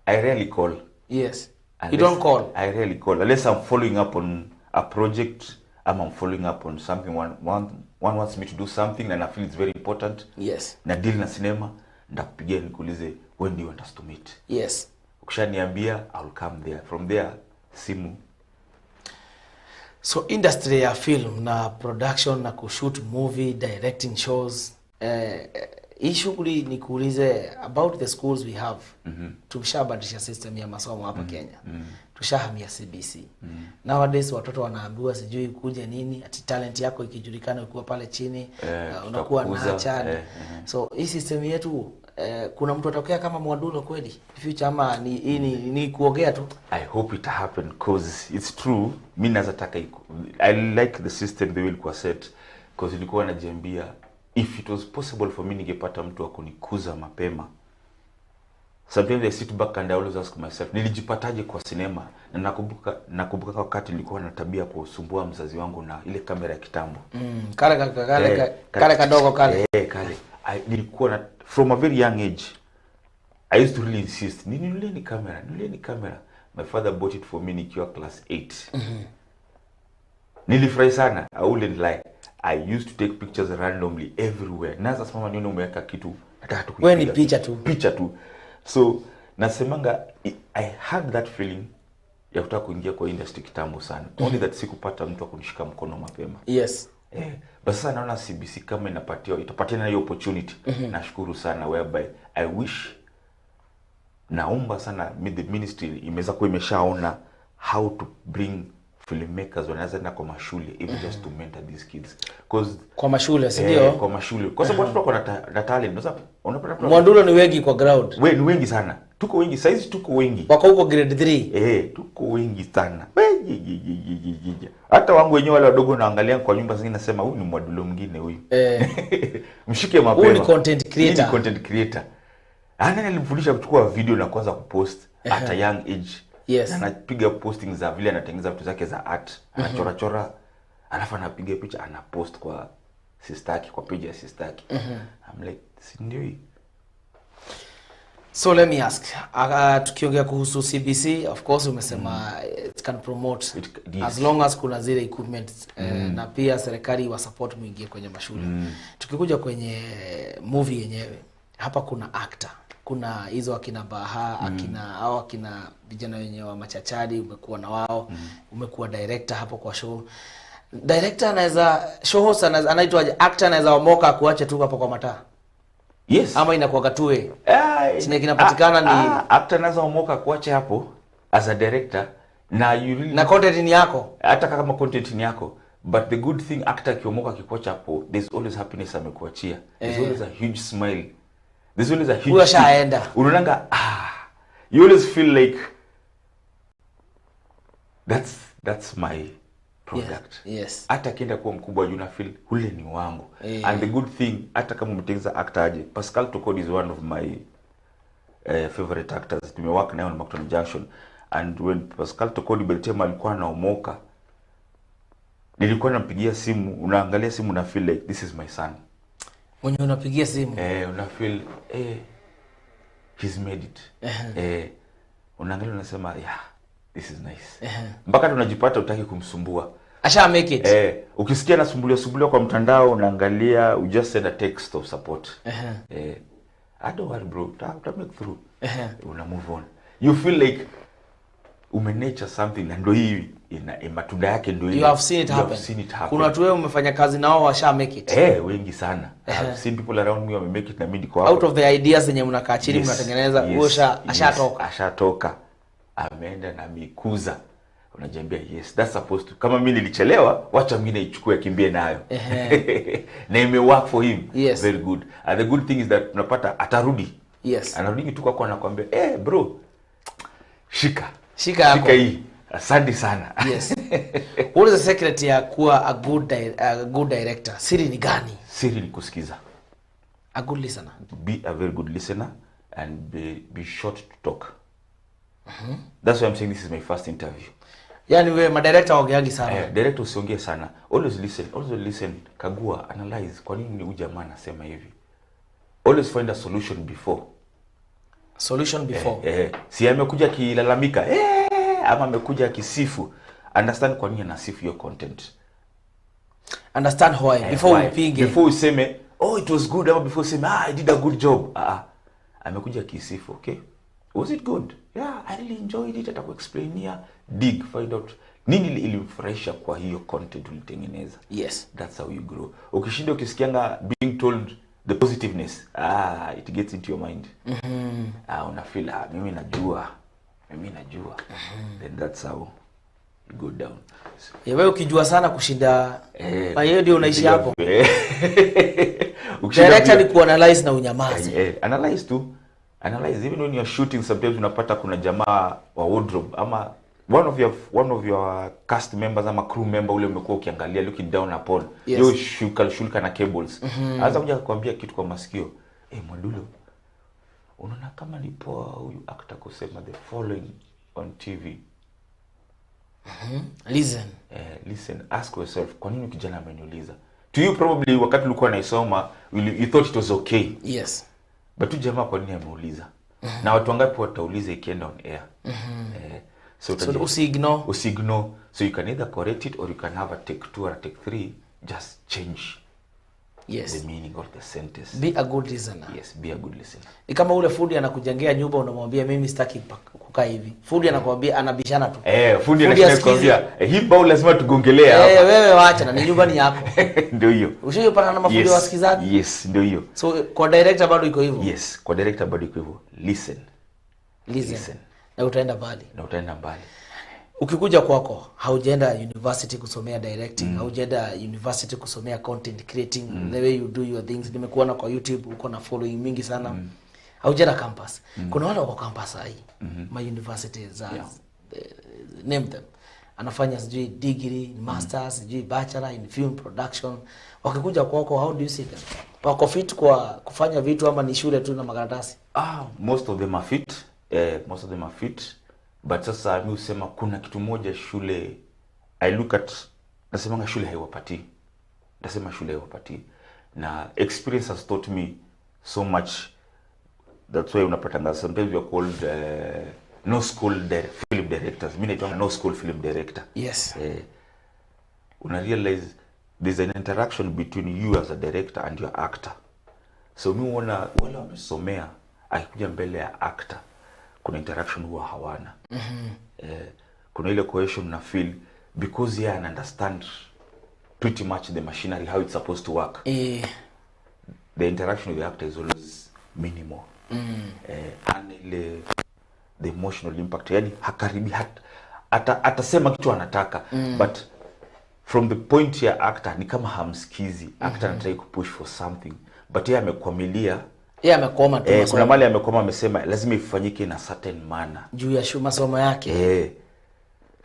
I rarely call. Yes. Unless, You don't call. I rarely call unless I'm following up on a project. I'm following up on something one wants me to do something and I feel it's very important. Yes. Na deal na cinema ndakupigia nikuulize when do you want us to meet. Yes. Ukishaniambia I'll come there. From there simu. So industry ya film na production na kushoot movie, directing shows, hii shughuli nikuulize about the schools we have. Tumeshabadilisha system ya masomo hapa Kenya. Tushahamia CBC. Nowadays watoto wanaambiwa sijui kuja nini, ati talent yako ikijulikana ukiwa pale chini, unakuwa nurtured. So hii system yetu kuna mtu atokea kama Mwadulo kweli future ama ni kuongea tu? I hope it happen because it's true. Mimi nazataka I like the system they will kwa set because nilikuwa najiambia if it was possible for me ningepata mtu akunikuza mapema. Sometimes I sit back and I always ask myself, nilijipataje kwa sinema? Na nakumbuka wakati nilikuwa na tabia kusumbua mzazi wangu na ile kamera ya kitambo. Kale kadogo kale. Kale. Nilikuwa na from a very young age I used to really insist, ninunulie kamera. My father bought it for me nikiwa class 8. Nilifurahi sana. I wouldn't lie. I used to take pictures randomly everywhere. Naza simama nione umeweka kitu nataka tu. Wewe ni picha tu. So nasemanga I had that feeling ya kutaka kuingia kwa industry kitambo sana. Only that sikupata mtu akunishika mkono mapema. Yes. Basi sasa naona CBC kama itapatiana hiyo opportunity. Nashukuru sana whereby I wish naomba sana the ministry imeweza kuwa imeshaona how to bring filmmakers wanaweza na kwa mashule even just to mentor these kids because kwa mashule si ndio? Kwa mashule kwa sababu watu wako na talent. Sasa unapata Mwadulo ni wengi kwa ground. Ni wengi sana. Tuko wengi saizi, tuko wengi. Wako huko grade 3. Tuko wengi sana. Hata wangu wenyewe wale wadogo naangalia kwa nyumba zingine nasema huyu ni Mwadulo mwingine huyu. Mshike mapema. Huyu ni content creator. Ana alimfundisha kuchukua video na kuanza kupost at a young age. Yes. Anapiga posting za vile anatengeneza vitu zake za art. Anachora alafu anapiga picha anapost kwa sister kwa page ya sister. I'm like, si ndio hii? So let me ask, tukiongea kuhusu CBC, of course umesema it can promote as long as kuna zile equipment na pia serikali wa support mwingie kwenye mashule. Tukikuja kwenye movie yenyewe, hapa kuna actor, kuna hizo akina Baha, akina vijana wenyewe wa machachari, umekuwa na wao, umekuwa director hapo kwa show. Director anaweza show host anaitwa actor anaweza omoka kuache tu hapo kwa mataa. Yes. Ama inakuwa katue. Chenye kinapatikana ni actor anaweza omoka kuache hapo as a director na you really na content ni yako. Hata kama content ni yako, but the good thing actor kiomoka kikuacha hapo, there's always happiness amekuachia. There's always a huge smile. There's always a huge shaenda. Unaonanga you always feel like that's my product. Yes. Hata kienda kuwa mkubwa you feel ule ni wangu. And the good thing hata kama umetengeneza actor aje, Pascal Tokodi is one of my favorite actors. Tumework naye on Macton Junction and when Pascal Tokodi by the time alikuwa anaomoka nilikuwa nampigia simu, unaangalia simu na feel like this is my son. Mwenye unapigia simu una feel he's made it. Unaangalia unasema this is nice. Mpaka tunajipata utaki kumsumbua. Asha make it. Ukisikia nasumbulia kwa mtandao unaangalia, you just send a text of support. I don't worry bro, uta make through. Una move on. You feel like umenature something na ndio hii matunda yake ndio hii. You have seen it happen. Kuna watu wewe umefanya kazi nao washa make it. Wengi sana. I have seen people around me wame make it na mimi niko hapo. Out of the ideas zenye mnakaa chini mnatengeneza ashatoka. Ameenda na mikuza. Unajiambia yes, that's supposed to. Kama mimi nilichelewa, wacha mimi naichukue kimbie nayo. Na ime work for him. Yes. Very good. And the good thing is that tunapata atarudi. Yes. Anarudi tu kwako anakuambia, bro, shika yako. Hii. Asante sana. Yes. What is the secret ya kuwa a good director? Siri ni gani? Siri ni kusikiza. A good listener. Be a very good listener and be short to talk. That's why I'm saying this is my first interview. Yani wewe madirector waongeagi sana. Director usiongee sana. Always listen. Also listen. Kagua, analyze. Kwa nini huyu jamaa anasema hivi? always find a solution before. Solution before. Si amekuja kilalamika ama amekuja kisifu, understand kwa nini anasifu hiyo content. Understand why before upige. Before useme oh it was good, ama before useme I did a good job. Amekuja kisifu, okay? Was it good? Yeah, I really enjoyed it. Atakuexplain here, dig, find out nini ilimfurahisha kwa hiyo content ulitengeneza. Yes, that's how you grow. Ukishinda ukisikianga being told the positiveness, it gets into your mind. Una feel mimi najua. Then that's how you go down. Wewe ukijua sana kushinda hiyo ndio unaishi hapo. Director ni kuanalyze na unyamazi. Analyze too. Analyze even when you're shooting, sometimes unapata kuna jamaa wa wardrobe ama one of your cast members ama crew member ule umekuwa ukiangalia looking down upon. Yo shulka na cables. Anza kuja kukwambia kitu kwa masikio. Mwadulo, unaona kama ni poa huyu actor kusema the following on TV. Listen, ask yourself, kwa nini kijana ameniuliza? To you probably wakati ulikuwa unaisoma you thought it was okay. Yes. But tu jamaa kwa nini ameuliza? Na watu wangapi watauliza ikienda on air? So usiignore. So you can either correct it or you can have a take 2 or a take 3. Just change the meaning of the sentence. Be a good listener. Yes, be a good listener. Ni kama ule fundi anakujengea nyumba, unamwambia mimi sitaki kukaa hivi. Fundi anakuambia, anabishana tu. Fundi anakuambia hii bao lazima tugongelea hapa. Wewe waacha, na ni nyumba ni yako. Ndio hiyo. Ushiyopana na mafundi wasikizaji? Yes, ndio hiyo. So kwa director bado iko hivyo? Yes, kwa director bado iko hivyo. Listen. Na utaenda mbali. Ukikuja kwako, haujaenda university kusomea directing, haujaenda university kusomea content creating, the way you do your things. Nimekuona kwa YouTube uko na following mingi sana. Haujaenda campus. Kuna wale wako campus hii. My universities name them. Anafanya sijui degree, masters, sijui bachelor in film production. Wakikuja kwako, how do you see them? Wako fit kwa kufanya vitu ama ni shule tu na makaratasi? Most of them are fit. But sasa mimi usema kuna kitu moja shule nasemanga shule haiwapatii. Na experience has taught me so much. That's why unapatanga sometimes we are called no school film directors. Mimi naitwa no school film director. Yes. Una realize there's an interaction between you as a director and your actor. So mimi wale wamesomea akikuja mbele ya actor, kuna interaction huwa hawana. Kuna ile cohesion na feel because he understand pretty much the machinery, how it's supposed to work. The interaction with the actor is always minimal. And the emotional impact, yani hakaribi atasema kitu anataka, but from the point ya actor ni kama hamsikizi. Actor anataka kupush for something, but yeye amekwamilia. Amekoma tu. Kuna mali amekoma, amesema lazima ifanyike na certain manner juu ya masomo yake.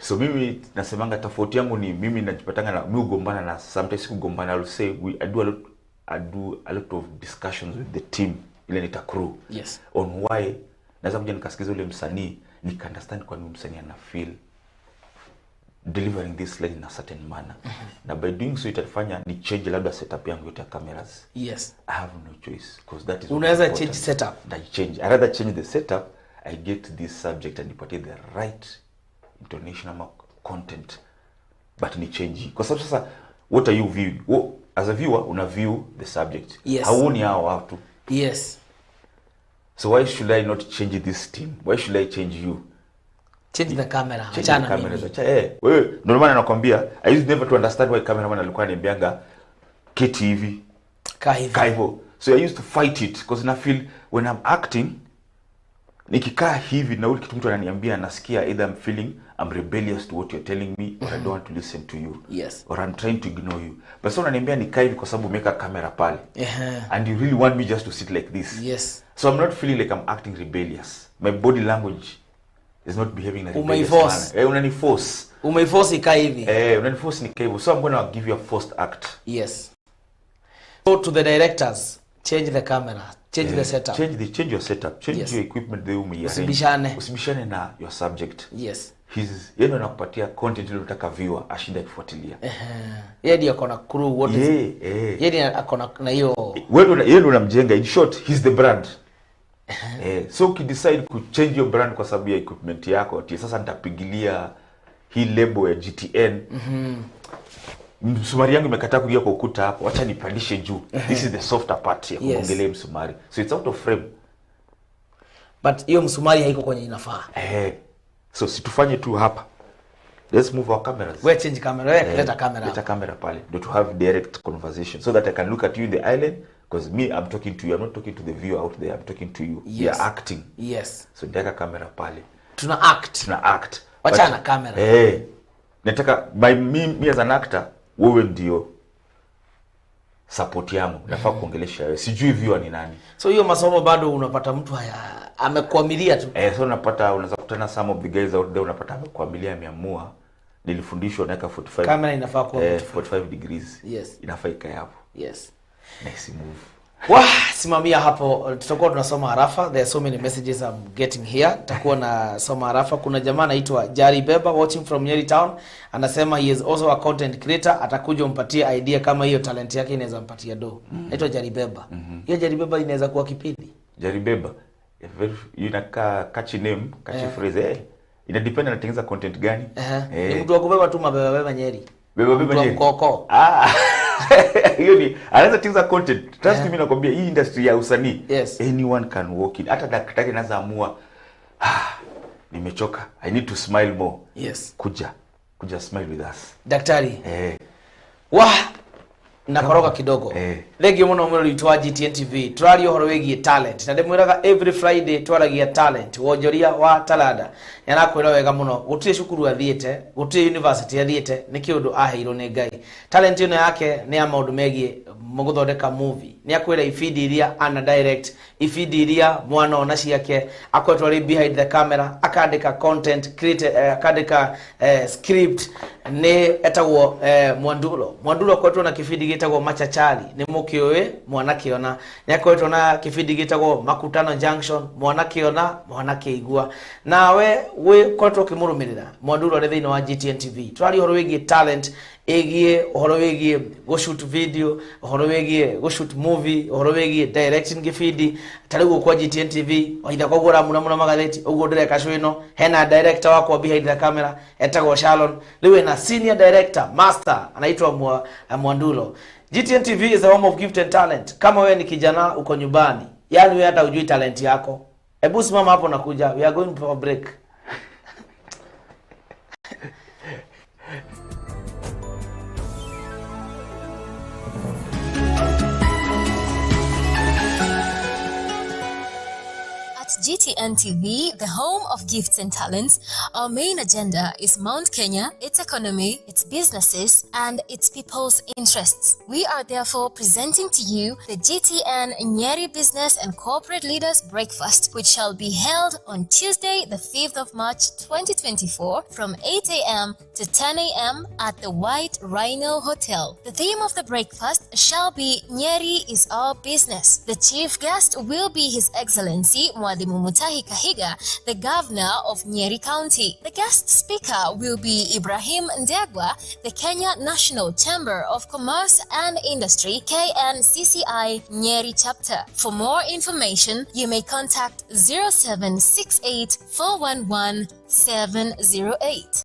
So mimi nasemanga tofauti yangu ni mimi najipatanga na mimi ugombana na sometimes kugombana. I'll say I do a lot of discussions with the team ile nita crew. Yes. On why naweza kuja nikasikiza ule msanii nika understand kwa nini msanii ana feel delivering this line in a certain manner. Na by doing so itafanya ni change labda setup yangu yote ya cameras. Yes. I have no choice because that is unaweza change setup. I rather change the setup. I get this subject and put the right intonation ama content, but ni change. Kwa sababu sasa what are you viewing? As a viewer una view the subject. Yes. Hauoni hao watu. Yes. So why should I not change this team? Why should I change you? Change the camera. Achana mimi. Wewe ndio maana nakwambia I used never to understand why cameraman alikuwa ananiambianga keti hivi. Kaa hivyo. So I used to fight it because na feel when I'm acting nikikaa hivi na ule kitu mtu ananiambia nasikia either I'm rebellious to what you're telling me or I don't want to listen to you. Yes. Or I'm trying to ignore you. But so unaniambia nikaa hivi kwa sababu umeweka kamera pale. And you really want me just to sit like this. Yes. So I'm not feeling like I'm acting rebellious. My body language is not behaving like rebellious manner. Unaniforce. Umeiforce ikaa hivi. Unaniforce nikaa hivi. So I'm going to give you a forced act. Yes. So to the directors, change the camera. Change the setup. Change your setup. Change your equipment the way you Usibishane na your subject. Yes. yeye anakupatia content ile unataka viewer ashinda kufuatilia. Yeye ndiye akona crew what is yeye ndiye akona na hiyo wewe yeye ndo unamjenga. In short, he's the brand. So ukidecide ku change your brand kwa sababu ya equipment yako, ati sasa nitapigilia hii label ya GTN. Msumari yangu imekataa kuingia kwa ukuta hapo, acha nipandishe juu. This is the softer part ya kuongelea msumari. So it's out of frame. But hiyo msumari haiko kwenye inafaa. So situfanye tu hapa. Let's move our cameras. We change camera, leta camera. Leta camera pale. To have direct conversation so that I can look at you in the island, because me I'm talking to you, I'm not talking to the viewer out there, I'm talking to you. Yes. You're acting. Yes. So ndeka camera pale. Tuna act. Wachana camera. Nataka by me as an actor, wewe ndio support yangu. Nafaa kuongelesha wewe. Sijui viewer ni nani. So hiyo masomo bado unapata mtu amekwamilia tu. So unaweza kutana some of the guys out there, unapata amekwamilia, ameamua nilifundishwa naweka 45. Kamera inafaa kuwa 45 degrees. Yes. Inafaa ikae hapo. Yes. Nice move. Simamia hapo, tutakuwa tunasoma harafa. There are so many messages I'm getting here. Tutakuwa na soma harafa. Kuna jamaa anaitwa Jari Beba watching from Nyeri Town. Anasema he is also a content creator. Atakuja umpatie idea kama hiyo talent yake inaweza mpatia do. Anaitwa Jari Beba. Hiyo Jari Beba inaweza kuwa kipindi. Jari Beba. Inaka catchy name, catchy phrase. Ina depend anatengeneza content gani. Ni mtu wa kubeba tu mabeba Nyeri. Beba Nyeri. Mkoko. Hiyo ni anaweza tengeneza content. Trust me, nakwambia hii industry ya usanii. Anyone can walk in. Hata daktari anaweza amua, nimechoka, I need to smile more. Kuja smile with us. Daktari. Nakoroga kidogo. Legi muno muno litwa GTN TV. Twali ohoro wegie talent. Na ndemwiraga every Friday twaragia talent. Wonjoria wa Taranda. Yanakwira wega muno. Gutire cukuru athiete, gutire university athiete, ni kiundu aheirwo ni Ngai. Talent ino yake ni ya maundu megie muguthondeka movie. Ni akwira ifidi iria ana direct, ifidi iria mwana ona ciake akwetwa ri behind the camera, akandika content, create akandika script, ni etagwo MWADULO kwetwa na kifidi gitagwo Machachari, ni mukiowe mwana kiona. Ni akwetwa na kifidi gitagwo Makutano Junction, mwana kiona mwana kiigua. Nawe we kwetwa kimurumirira MWADULO ri thini wa GTN TV. Twari horo wigie talent, egie horo wigie go shoot video, horo wigie go shoot movie, horo wigie directing gifidi. Tarigu kwa GTN TV oitha kogora muna magatheti ugo ndire show ino hena director wako behind the camera etagwo Shalon, liwe na senior director master anaitwa MWADULO. GTN TV is a home of gift and talent. Kama wewe ni kijana uko nyumbani, yani wewe hata hujui talent yako, hebu simama hapo nakuja. We are going for a break. GTN TV, the home of gifts and talents, our main agenda is Mount Kenya, its economy, its businesses, and its people's interests. We are therefore presenting to you the GTN Nyeri Business and Corporate Leaders Breakfast, which shall be held on Tuesday, the 5th of March 2024 from 8 a.m. to 10 a.m. at the White Rhino Hotel. The theme of the breakfast shall be Nyeri is our business. The chief guest will be His Excellency Mwalimu Mutahi Kahiga, the Governor of Nyeri County. The guest speaker will be Ibrahim Ndegwa, the Kenya National Chamber of Commerce and Industry, KNCCI Nyeri Chapter. For more information, you may contact 0768 411 708.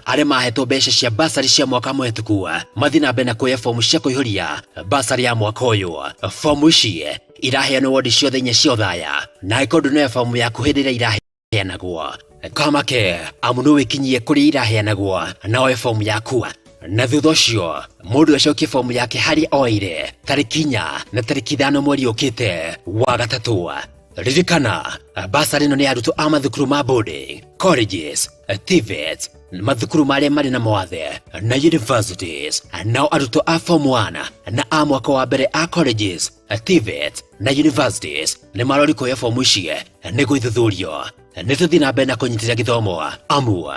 Are mahetwo mbeca cia basari cia mwaka mũhetũku mathi na mbere na kuoya fomu cia kũihũria basari ya mwaka ũyũ. Fomu ici iraheanwo wodi ciothe inya cia Othaya, na ĩkorwo no fomu yaku hĩndĩ ĩrĩa iraheanagwo. Kamake amu no wĩkinyie kũrĩa iraheanagwo na oye fomu yaku, na thutha ũcio mũndũ acokie fomu yake harĩ oire tarĩki 4 na tarĩki 5 mweri ũkĩte wa gatatũ. Ririkana basari ĩno nĩ ya arutwo a mathukuru ma boarding, colleges, TVET, mathukuru marĩa marĩ na mawathe na universities. Nao arutwo a form 1 na a mwaka wa mbere a colleges, TVET na universities nĩ marori kuoya fomu ici nĩguo ithuthurio. nituthi na mbere na kunyitira githomo amu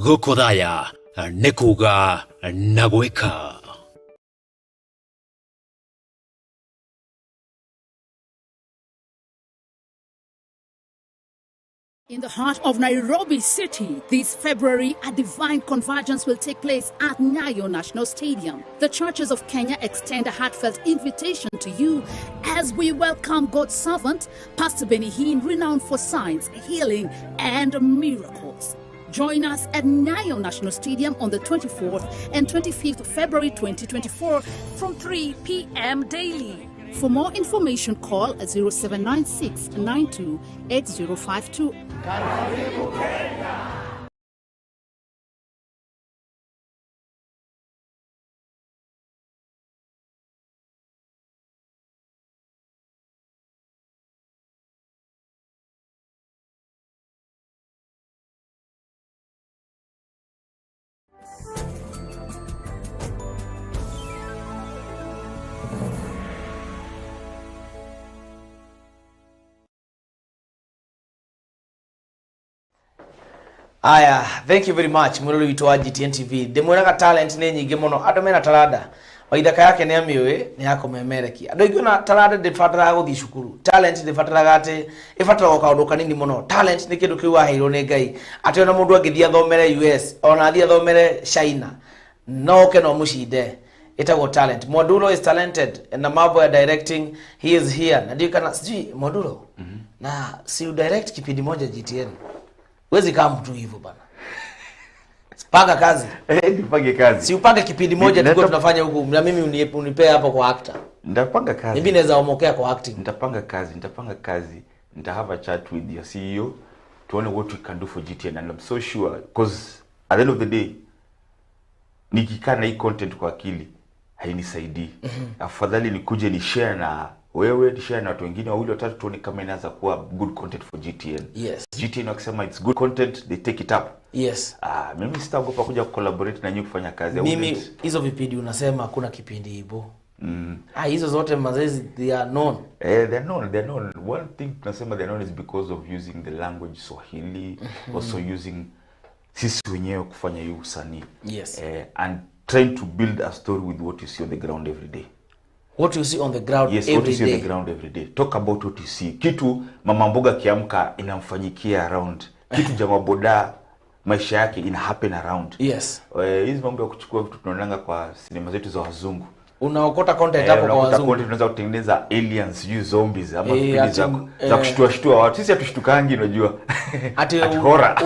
gukuthaya ni kuga na gwika. In the heart of Nairobi City, this February, a divine convergence will take place at Nyayo National Stadium. The Churches of Kenya extend a heartfelt invitation to you as we welcome God's servant, Pastor Benny Hinn, renowned for signs, healing, and miracles. Join us at Nyayo National Stadium on the 24th and 25th of February 2024 from 3 p.m. daily. For more information, call 0796 92 8052. Aya, thank you very much mururi witu wa GTN TV. Demweraga talent ni nyingi muno. Ando mena Taranda. Waithaka yake ni amiwe ni yako memereki. Ando igona Taranda de fatara guthi cukuru. Talent de fatara gate ifatara kaundu kanini muno. Talent ni kindu kiwa hiro ni Ngai. Ati ona mundu agithia thomere US, ona athia thomere China. No ke no mucinde. Itago talent. MWADULO is talented and mambo ya directing, he is here. Na ndio kana siji MWADULO. Na si u direct kipindi moja GTN. Wezi kama mtu hivyo bana. Panga kazi. Nipange kazi. Si upange kipindi moja tuko tunafanya huku. Na mimi unipe hapo kwa actor. Nitapanga kazi. Mimi naweza omokea kwa acting. Nitapanga kazi. Nita have a chat with your CEO to know what we can do for GTN, and I'm so sure because at the end of the day nikikaa na hii content kwa akili hainisaidii. Afadhali nikuje ni share na wewe, ni share na watu wengine wawili watatu tuone kama inaanza kuwa good content for GTN. Yes. GTN wakisema it's good content, they take it up. Yes. Mimi sitaogopa kuja collaborate na nyinyi kufanya kazi. Mimi hizo vipindi unasema hakuna kipindi hivyo. Hizo zote mazezi they are known. They're known. One thing tunasema they're known is because of using the language Swahili, also using sisi wenyewe kufanya hiyo usanii. Yes. And trying to build a story with what you see on the ground every day. What you see on the ground yes, every what you see day. on the ground every day. Talk about what you see. Kitu mama mboga kiamka inamfanyikia around. Kitu jamaa boda maisha yake ina happen around. Yes. Hizi mambo ya kuchukua vitu tunaonanga kwa sinema zetu za wazungu. Unaokota content hapo kwa wazungu. Content tunaweza kutengeneza aliens, zombies ama vipindi za kushtua watu. Sisi hatushtukangi unajua. Ati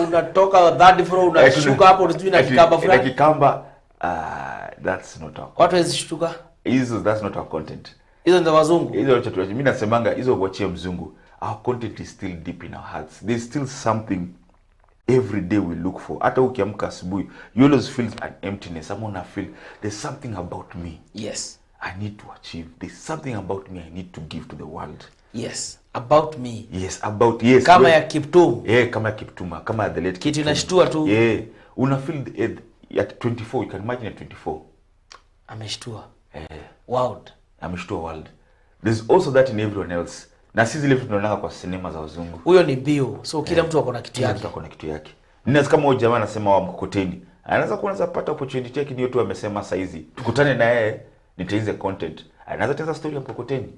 unatoka third floor unashuka hapo unajui na kikamba fulani. Na kikamba that's not our. Watu wazishtuka. That's not our content. Hizo ndio wazungu. Hizo chochote mimi nasemanga hizo wachie mzungu. Our content is still deep in our hearts. There's still something every day we look for. Hata ukiamka asubuhi, you always feel an emptiness. Someone feel there's something about me. Yes. I need to achieve. There's something about me I need to give to the world. Yes. About me. Yes, about yes. Kama ya Kiptum. Kama ya Kiptuma, kama ya the late. Kitu inashtua tu. Una feel at 24, you can imagine at 24. Ameshtua. World. Ameshtua world. There's also that in everyone else. Na sisi zile tunaonanga kwa sinema za wazungu. Huyo ni bio. So kila mtu ako na kitu yake. Kila mtu ako na kitu yake. Nina kama huyo jamaa anasema wa mkokoteni. Anaweza kuanza pata opportunity yake ni tu amesema saizi. Tukutane na yeye nitaize content. Anaweza teza story ya mkokoteni.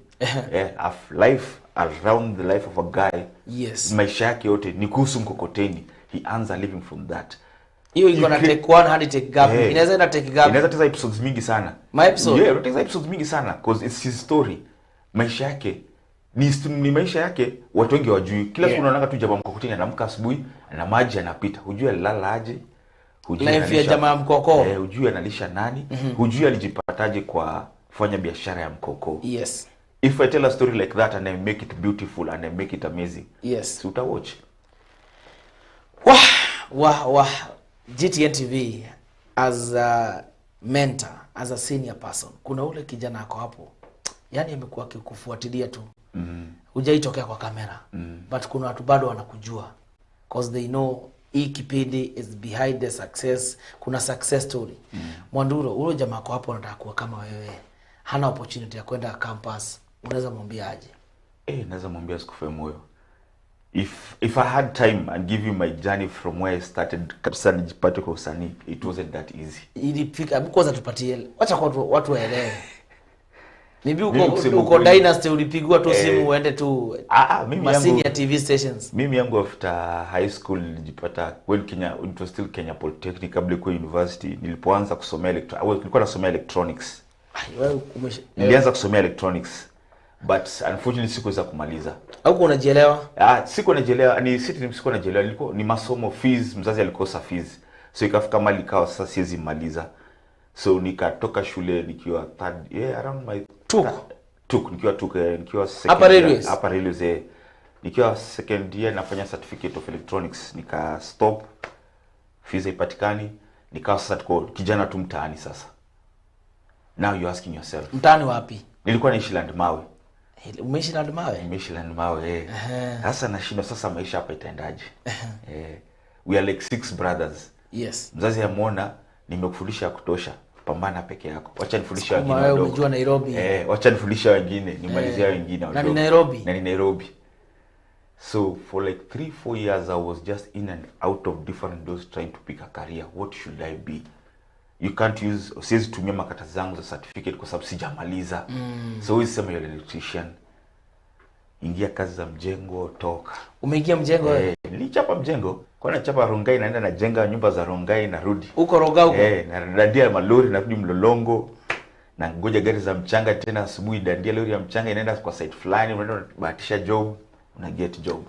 Life around the life of a guy. Yes. Maisha yake yote ni kuhusu mkokoteni. He earns a living from that. Hiyo iko na take one hadi take gap. Inaweza ina take gap. Inaweza teza episodes mingi sana. My episode. Yeah, teza episodes mingi sana because it's his story. Maisha yake ni maisha yake watu wengi wajui. Kila siku unaona tu jamaa mkokoteni anaamka asubuhi na maji yanapita. Hujui alilala aje. Hujui life ya jamaa mkoko. Hujui analisha nani. Hujui alijipataje kwa kufanya biashara ya mkoko. Yes. If I tell a story like that and I make it beautiful and I make it amazing. Yes. So uta watch. Wah. GTN TV as a mentor, as a senior person. Kuna ule kijana ako hapo. Yaani amekuwa akikufuatilia tu. Hujaitokea kwa kamera. But kuna watu bado wanakujua. Because they know hii kipindi is behind the success. Kuna success story. MWADULO, ule jamaa ako hapo anataka kuwa kama wewe. Hana opportunity ya kwenda campus. Unaweza mwambia aje? Naweza mwambia asikufe moyo. if I had time and give you my journey from where I started kabisa nijipate kwa usanii, it wasn't that easy. Ilifika kwanza tupatie wacha kwa watu waelewe. Nibi uko Dynasty ulipigwa tu simu uende tu mimi senior TV stations. Mimi yangu after high school nilijipata when Kenya, it was still Kenya Polytechnic kabla kwa university, nilipoanza kusomea nilikuwa nasomea electronics. Nilianza kusomea electronics but unfortunately sikuweza kumaliza. Hauko unajielewa? Sikuwa najielewa, sikuwa najielewa, nilikuwa ni masomo fees, mzazi alikosa fees. So ikafika mali kawa sasa siwezi maliza. So nikatoka shule nikiwa around my nikiwa second upper railways nikiwa second year nafanya certificate of electronics, nika stop, fees ipatikani, nikawa sasa tuko kijana tu mtaani sasa. Now you asking yourself, mtaani wapi? Nilikuwa naishi Landmawe. Umeishi Landmawe? Nimeishi Landmawe. Sasa nashinda sasa maisha hapa itaendaje? We are like 6 brothers. Yes. Mzazi amuona nimekufundisha kutosha, pambana peke yako. Wacha nifundishe wengine wadogo. Wewe umejua Nairobi. Wacha nifundishe wengine, nimalizie wengine wadogo. Na ni Nairobi. Na ni Nairobi. So for like 3-4 years I was just in and out of different doors trying to pick a career. What should I be? You can't use, siwezi tumia makata zangu za certificate kwa sababu sijamaliza. So we sema you're an electrician, ingia kazi za mjengo, toka. Umeingia mjengo wewe? Nilichapa mjengo. Kwa nachapa Rongai, naenda najenga nyumba za Rongai narudi. Uko Rongai huko? Na dandia malori narudi Mlolongo. Na ngoja gari za mchanga tena asubuhi, dandia lori ya mchanga inaenda kwa site fulani, unaenda bahatisha job, una get job.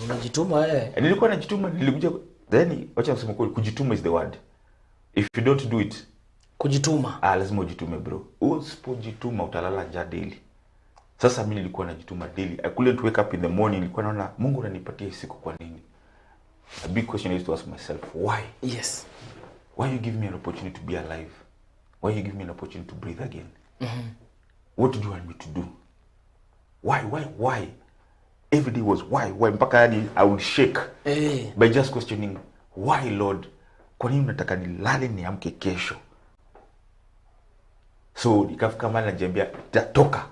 Unajituma wewe. Nilikuwa najituma, nilikuja then wacha kusema kujituma is the word. If you don't do it, kujituma. Lazima ujitume bro. Usipojituma utalala njaa daily. Sasa mimi nilikuwa najituma daily. I couldn't wake up in the morning, nilikuwa naona Mungu ananipatia siku kwa nini? A big question is to ask myself, why? Yes. Why you give me an opportunity to be alive? Why you give me an opportunity to breathe again? What do you want me to do? Why? Every day was why? Mpaka yani I would shake by just questioning, why Lord? Kwa nini unataka nilale niamke kesho? So nikafika mali najiambia toka.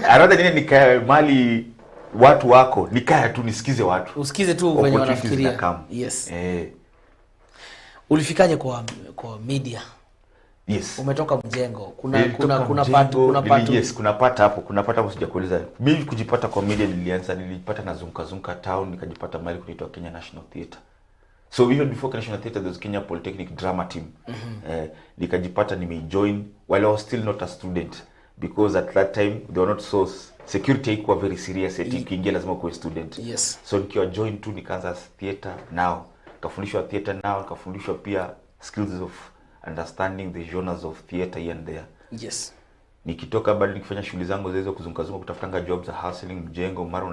Arada nini nikae mali watu wako, nikae tu nisikize watu. Usikize tu wenye wanafikiria. Yes. Ulifikaje kwa media? Yes. Umetoka mjengo. Kuna patu. Yes, kuna pata sijakueleza. Mimi kujipata kwa media nilipata na zunguka town, nikajipata mali kuitwa Kenya National Theatre. So even before National Theatre there was Kenya Polytechnic drama team. Nikajipata nimejoin while I was still not a student, because at that time they were not so security ikuwa very serious eti ukiingia lazima kuwe student. Yes. So nikiwa join tu nikaanza theatre now. Kafundishwa theatre now, kafundishwa pia skills of understanding the genres of theatre here and there. Yes. Nikitoka bado nikifanya shughuli zangu hizo kuzunguka kutafutanga jobs za hustling mjengo, mara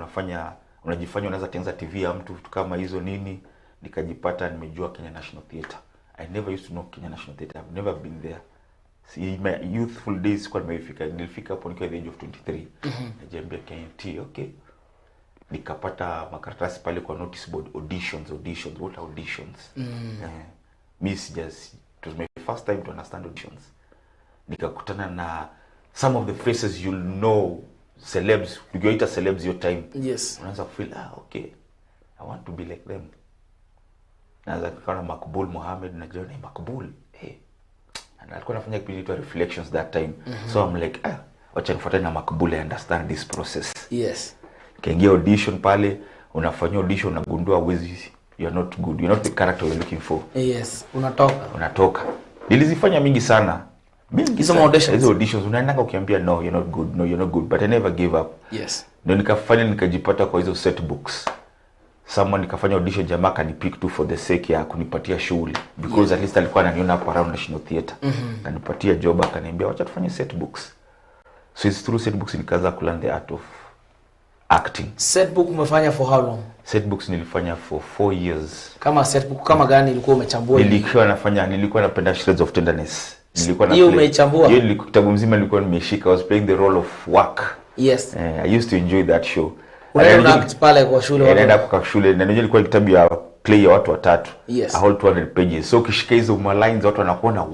unajifanya unaweza tengeneza TV ya mtu kama hizo nini, nikajipata nimejua Kenya National Theatre. I never used to know Kenya National Theatre. I've never been there. See, my youthful days kwa nilifika hapo nikiwa the age of 23. Najiambia KNT, okay. Nikapata makaratasi pale kwa notice board, auditions. What are auditions? It was my first time to understand auditions. Nikakutana na some of the faces you'll know, celebs, ukiwaita celebs your time. Yes. Unaanza feel okay, I want to be like them. Naanza kuona Makbul Mohammed na John Makbul. And alikuwa anafanya kipindi cha reflections that time. So I'm like, wacha nifuatane na Makbul and understand this process. Yes. Kaingia audition pale, unafanya audition unagundua you're not good. You're not the character you're looking for. Yes. Unatoka. Nilizifanya mingi sana. Hizo auditions unaendanga ukiambia no, you're not good, but I never gave up. Yes. Ndio nikajipata kwa hizo set books. Someone nikafanya audition, jamaa kanipick tu for the sake ya kunipatia shughuli, because at least alikuwa ananiona hapo around National Theatre. Kanipatia job, akaniambia wacha tufanye set books. So it's through set books nikaanza ku learn the art of acting. Set book umefanya for how long? Set books nilifanya for 4 years. Kama set book kama gani ilikuwa umechambua? Nilikuwa napenda Shreds of Tenderness. Hiyo umechambua? Hiyo kitabu mzima nilikuwa nimeshika. I was playing the role of work. Yes. I used to enjoy that show. Unaenda act pale kwa shule? Naenda kwa shule na ndio ilikuwa kitabu ya play ya watu watatu. Yes. A whole 200 pages. So ukishika hizo lines watu wanakuona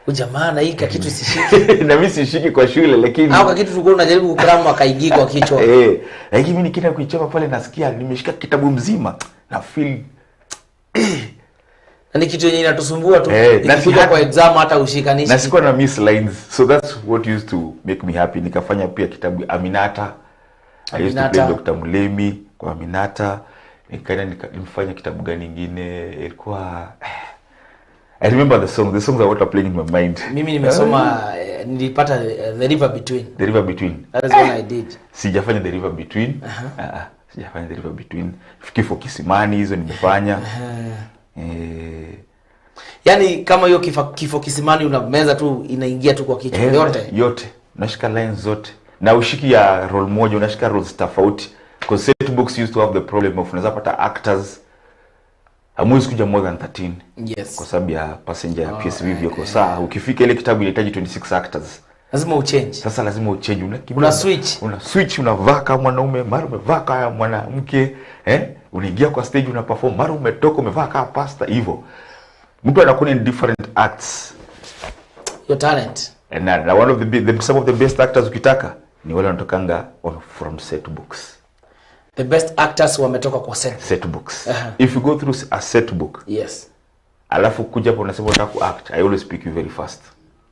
Ujamaa na hika kitu sishiki. Na mimi sishiki kwa shule lakini au kitu tulikuwa tunajaribu kukaramu akaigi kwa kichwa. Lakini mimi nikienda kuichapa pale nasikia nimeshika kitabu mzima na feel ni kitu yenye inatusumbua tu. Nikikuja kwa exam hata ushikanishi. Na sikuwa na miss lines. So that's what used to make me happy. Nikafanya pia kitabu Aminata. I used to play Dr. Mulemi kwa Aminata. Nimefanya kitabu gani nyingine ilikuwa I remember the songs are what are playing in my mind. Mimi nimesoma nilipata The River Between. The River Between. That is what I did. Sijafanya The River Between. Sijafanya The River Between. Kifo Kisimani hizo nimefanya. Yani kama hiyo Kifo Kisimani unameza tu inaingia tu kwa kichwa yote. Unashika lines zote. Na ushiki ya role moja unashika roles tofauti. Because set books used to have the problem of unaweza pata actors hamwezi kuja more than 13. Yes. Kwa sababu ya passenger ya PSV viko saa ukifika ile kitabu inahitaji 26 actors. Lazima uchange. Sasa lazima uchange una switch unavaa kama mwanaume, mara umevaa kama mwanamke, unaingia kwa stage una perform, mara umetoka umevaa kama pastor hivyo. Mtu anakuwa in different acts. Your talent. And one of some of the best actors ukitaka ni wale wanatokanga from set books. The best actors wametoka kwa set books. If you go through a set book, yes, alafu kuja hapo unasema unataka ku-act, I always pick you very fast.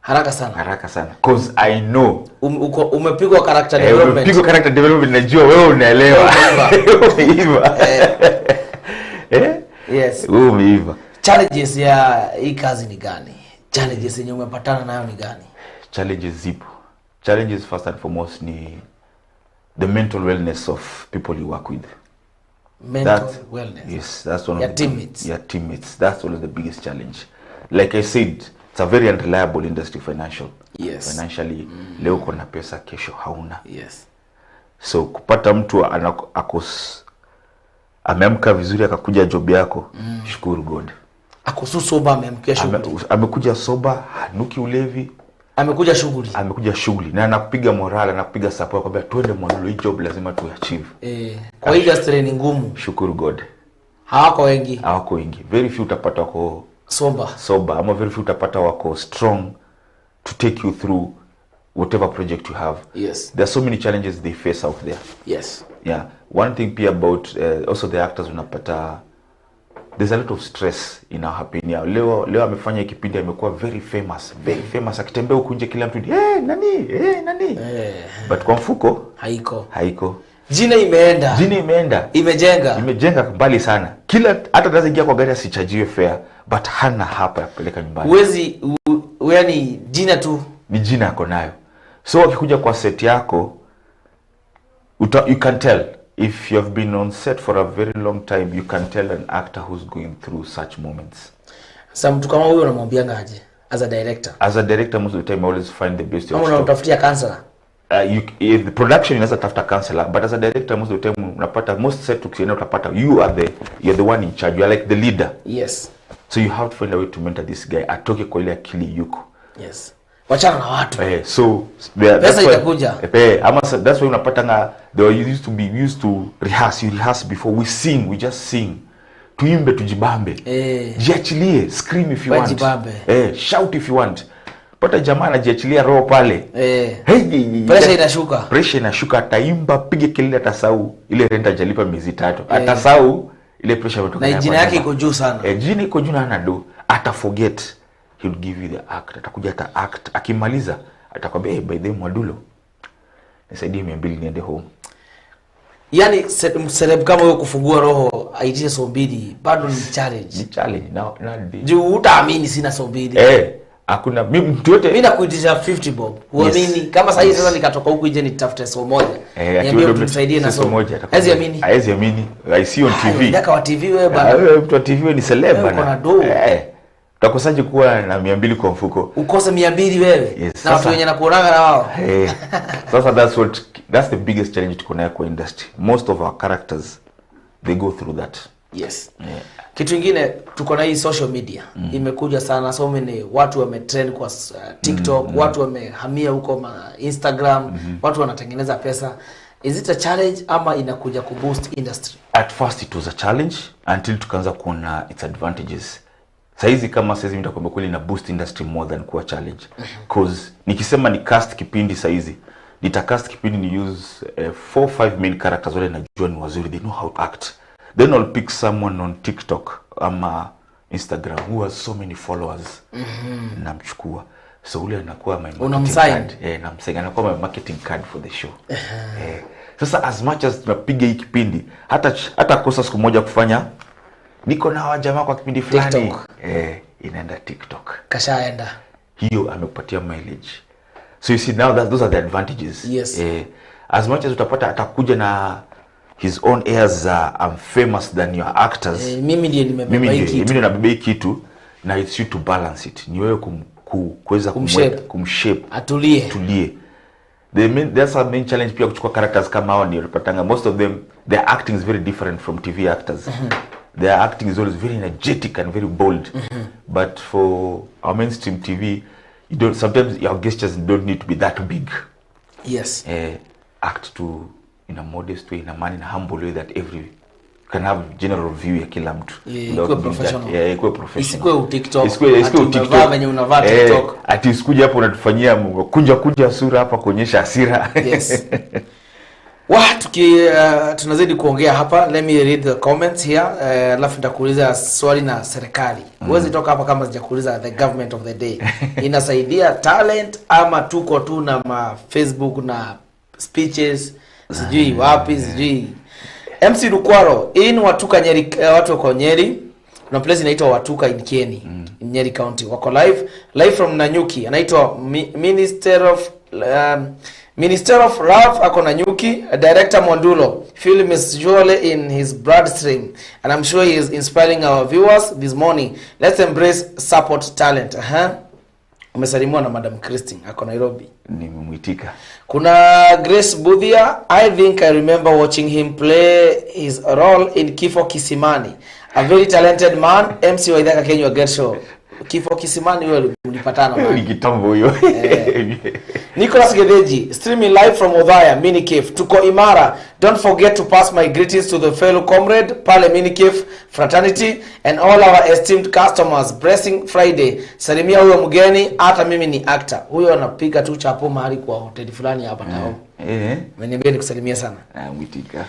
Haraka sana. Because I know umepigwa character development. Umepigwa character development, najua wewe unaelewa. Umeiva. Yes. Umeiva. Challenges ya hii kazi ni gani? Challenges yenye umepatana nayo ni gani? Challenges zipo. Challenges first and foremost ni the mental wellness of people you work with. Wellness. Yes, that's one of teammates. Your teammates. That's one of the biggest challenge. Like I said, it's a very unreliable industry financially. Financially, leo kuna pesa, kesho hauna. Yes. So kupata mtu ameamka vizuri akakuja job yako, shukuru God. Soba ameamkia shughuli. Amekuja soba, hanuki ulevi. Amekuja shughuli. Na anakupiga morale, anakupiga support kwamba twende MWADULO, hii job lazima tu achieve. Kwa industry ni ngumu. Shukuru God. Hawako wengi. Very few utapata wako sober. Ama very few utapata wako strong to take you through whatever project you have. Yes. There are so many challenges they face out there. Yes. Yeah. One thing pia about also the actors unapata there's a lot of stress in our happening. Leo amefanya kipindi amekuwa very famous. Akitembea huko nje kila mtu nani. But kwa mfuko haiko. Jina imeenda. Imejenga mbali sana. Kila hata ataingia kwa gari asichajiwe fare, but hana hapa ya kupeleka nyumbani. Yaani jina tu. Ni jina yako nayo. So akikuja kwa set yako you can tell. If you have been on set for a very long time, you can tell an actor who's going through such moments. Sasa mtu kama huyo unamwambia ngaje as a director? As a director, most of the time I always find the best option. Unatafutia counselor. The production inaweza tafuta counselor, but as a director most of the time unapata most set ukienda utapata you're the one in charge. You are like the leader. Yes. So you have to find a way to mentor this guy atoke kwa ile akili yuko. Yes. Wachana na watu. So pesa itakuja. That's why unapata they used to rehearse. You rehearse before we sing, we just sing. Tuimbe tujibambe. Jiachilie, scream if you want. Shout if you want. Pata jamaa anajiachilia roho pale. Pressure inashuka, ataimba, pige kelele, atasahau ile rent ajalipa miezi 3. Atasahau ile pressure kutoka na jina yake iko juu sana. Jina iko juu na anado. Ata forget. He'll give you the act. Atakuja ata act. Akimaliza atakwambia by the MWADULO nisaidie 200 niende home. Yani celeb kama wewe kufungua roho aitie sombili bado ni challenge. Ni challenge na juu utaamini sina sombili. Hakuna mtu yote mimi nakuitisha 50 bob. Huamini kama sasa hivi sasa nikatoka huku nje nitafute somo moja. Niambie tumsaidie na somo moja. Haezi amini. I see on TV. Ndaka wa TV wewe bana. Mtu wa TV wewe ni celeb bana. Utakosaje kuwa na 200 kwa mfuko? Ukose 200 wewe. Yes, na watu wenye nakuonanga na wao. Sasa that's the biggest challenge tuko nayo kwa industry. Most of our characters they go through that. Yes. Kitu kingine tuko na hii social media. Imekuja sana, so many watu wametrend kwa TikTok, watu wamehamia huko Instagram, watu wanatengeneza pesa. Is it a challenge ama inakuja kuboost industry? At first it was a challenge until tukaanza kuona its advantages. Saizi kama saizi nitakwambia kweli na boost industry more than kuwa challenge. Cause nikisema ni cast kipindi saizi, nitacast kipindi ni use 4-5 main characters wale najua ni wazuri, they know how to act. Then I'll pick someone on TikTok ama Instagram who has so many followers. Namchukua. So ule anakuwa my marketing card. Namsign anakuwa my marketing card for the show. Sasa as much as tunapiga hii kipindi, hata kosa siku moja kufanya niko na wajamaa kwa kipindi fulani, inaenda TikTok. Kashaenda. Hiyo amekupatia mileage. So you see now that those are the advantages. Yes. As much as utapata atakuja na his own airs, I'm famous than your actors. Mimi ndiye nimebeba hiki kitu. Mimi ndiye nabeba kitu, na it's you to balance it. Ni wewe kuweza kumshape. Atulie. That's a main challenge pia kuchukua characters kama hao ni unapatanga. Most of them, their acting is very different from TV actors. Their acting is always very energetic and very bold. But for our mainstream TV, sometimes your gestures don't need to be that big. Yes. Act to in a modest way, in a man, in a humble way that every can have general view ya kila mtu. Ikuwe professional. Ikuwe professional. Isikuwe TikTok. Isikuwe TikTok. Venye unavaa TikTok. Ati usikuje hapo unatufanyia kunja sura hapa kuonyesha hasira. Yes. Tunazidi kuongea hapa. Let me read the comments here. Alafu nitakuuliza swali na serikali. Huwezi toka hapa kama sijakuuliza the government of the day. Inasaidia talent ama tuko tu na Facebook na speeches sijui wapi sijui. MC Lukwaro in Watuka Nyeri, watu wako Nyeri. Kuna place inaitwa Watuka in Kieni, in Nyeri County. Wako live from Nanyuki. Anaitwa Minister of Love ako Nanyuki. Director MWADULO. Film is surely in his bloodstream, and I'm sure he is inspiring our viewers this morning. Let's embrace support talent. Umesalimwa na Madam Christine ako Nairobi. Nimemwitika. Kuna Grace Budhia. I think I remember watching him play his role in Kifo Kisimani. A very talented man. MC Waithaka Kenya Get Show. Kifo Kisimani wewe ulipatana naye. Ni kitambo huyo. Nicholas Gedeji, streaming live from Odhaya, Mini Cave. Tuko imara. Don't forget to pass my greetings to the fellow comrade, Pale Mini Cave Fraternity, and all our esteemed customers. Blessing Friday. Salimia huyo mgeni, hata mimi ni actor. Huyo anapiga tu chapo mahali kwa hoteli fulani hapa tao. Meniambia nikusalimia sana. Mwitika.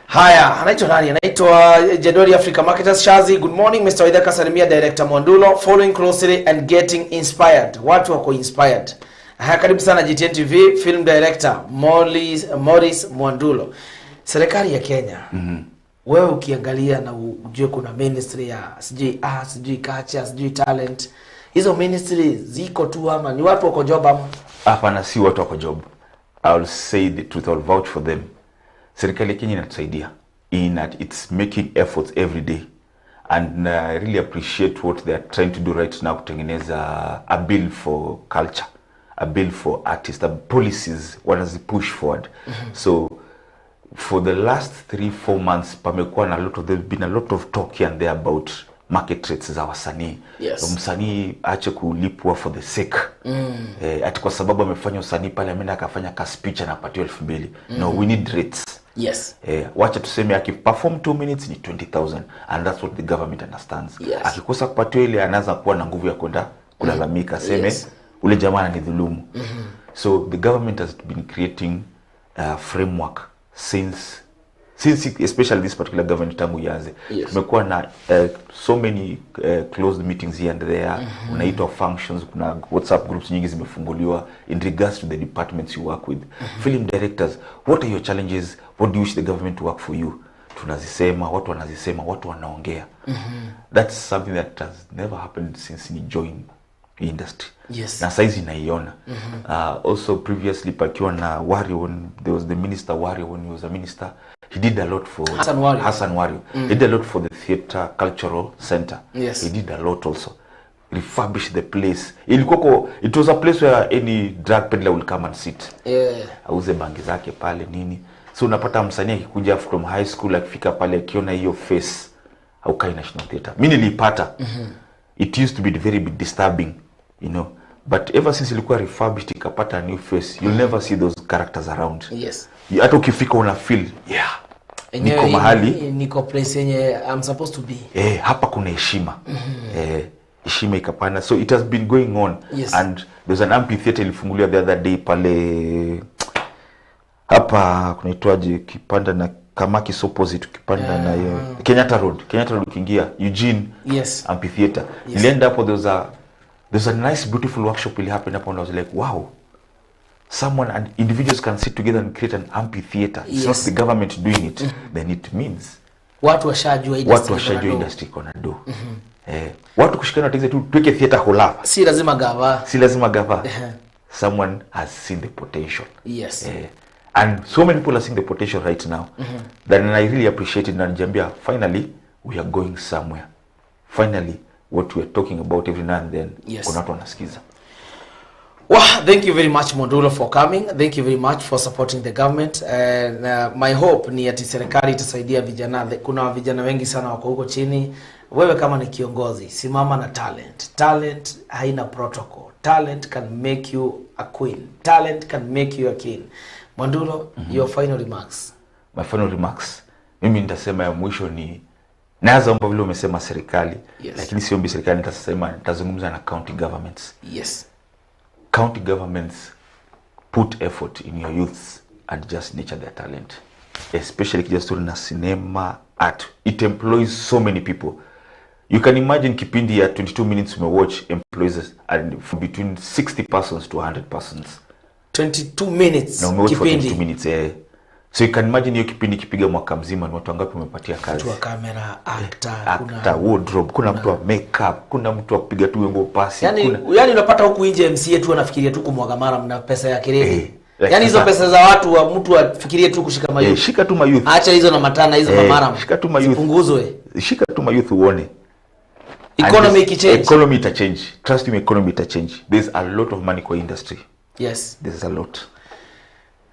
Haya, anaitwa nani? Anaitwa Jedori Africa Marketers Shazi. Good morning Mr. Waithaka, salimia Director MWADULO, following closely and getting inspired. Watu wako inspired. Haya, karibu sana GTN TV, film director Morris MWADULO. Serikali ya Kenya. Wewe ukiangalia na ujue kuna ministry ya sijui culture, sijui talent. Hizo ministry ziko tu ama ni watu wako job ama? Hapana, si watu wako job. I'll say the truth, I'll vouch for them. Serikali ya Kenya inatusaidia in that it's making efforts every day, and I really appreciate what they are trying to do right now, kutengeneza a bill for culture, a bill for artists, the policies wanazi push forward. So for the last 3-4 months pamekuwa na been a lot of talk here and there about market rates za wasanii. Yes. Msanii aache kulipwa for the sake. Ati kwa sababu amefanya usanii pale ameenda akafanya ka speech anapatiwa 2,000. No, we need rates. Yes. Wacha tuseme akiperform 2 minutes ni 20,000, and that's what the government understands. Yes. Akikosa kupatiwa ile anaanza kuwa na nguvu ya kwenda kulalamika, seme ule jamaa ananidhulumu. So the government has been creating a framework since especially this particular government tangu yaanze. Tumekuwa na so many closed meetings here and there. Unaitwa functions, kuna WhatsApp groups nyingi zimefunguliwa in regards to the departments you work with. Film directors, what are your challenges? What do you wish the government to work for you? Tunazisema, watu wanazisema, watu wanaongea. That's something that has never happened since ni join industry. Yes. Na saizi naiona. Also previously pakiwa na Wario, when there was the minister Wario, when he was a minister, he did a lot for Hassan Wario. He did a lot for the theater cultural center. Yes. He did a lot also. Refurbish the place. It was a place where any drug peddler will come and sit. Auze bangi zake pale nini. So unapata msanii akikuja from high school akifika pale akiona hiyo face haukai National Theatre. Mimi nilipata. It used to be very disturbing, you know. But ever since ilikuwa refurbished ikapata a new face, you'll never see those characters around. Yes. Hata ukifika una feel, niko mahali, niko place yenye I'm supposed to be. Hapa kuna heshima. heshima ikapanda. So it has been going on. Yes. And there's an amphitheater ilifunguliwa the other day pale hapa kunaitwaje kipanda na Kamaki opposite ukipanda na Kenyatta Road ukiingia Eugene. Yes. Amphitheater. Yes. Ilienda hapo, there's a nice beautiful workshop will happen hapo, and I was like, wow, someone and individuals can sit together and create an amphitheater. Yes. It's not the government doing it. Then it means watu washajua industry kona do. Watu kushikana wategeze tu tuweke theater hola. Si lazima gava. Someone has seen the potential. Yes. And so many people are seeing the potential right now. That I really appreciate it. And Jambia, finally, we are going somewhere. Finally, what we are talking about every now and then. Yes. Kuna watu wanasikiza. Well, thank you very much, MWADULO, for coming. Thank you very much for supporting the government. And my hope ni ati serikali itasaidia vijana. Kuna vijana wengi sana wako huko chini. Wewe kama ni kiongozi, simama na talent. Talent haina protocol. Talent can make you a queen. Talent can make you a king. MWADULO, your final remarks. My final remarks. Mimi nitasema ya mwisho ni naanza omba vile umesema serikali. Yes. Lakini siombi serikali, nitazungumza na county governments. Yes. County governments put effort in your youths and just nurture their talent. Especially just na cinema, art. It employs so many people. You can imagine kipindi ya 22 minutes watch employs and between 60 persons to 100 persons. 22 minutes kipindi. 22 minutes, So you can imagine hiyo kipindi kipiga mwaka mzima ni watu wangapi umepatia kazi. Mtu wa camera, actor, kuna wardrobe, kuna mtu wa makeup, kuna mtu wa kupiga tu wimbo pasi. Yani unapata huku nje MC yetu anafikiria tu kumwaga mara mna pesa ya kireni. Yani hizo pesa za watu wa mtu afikirie tu kushika mayouth. Shika tu mayouth. Acha hizo na matana hizo mara. Shika tu mayouth. Punguzwe. Shika tu mayouth uone. Economy change. Economy ita change. Trust me, economy ita change. There's a lot of money kwa industry. Yes. There's a lot.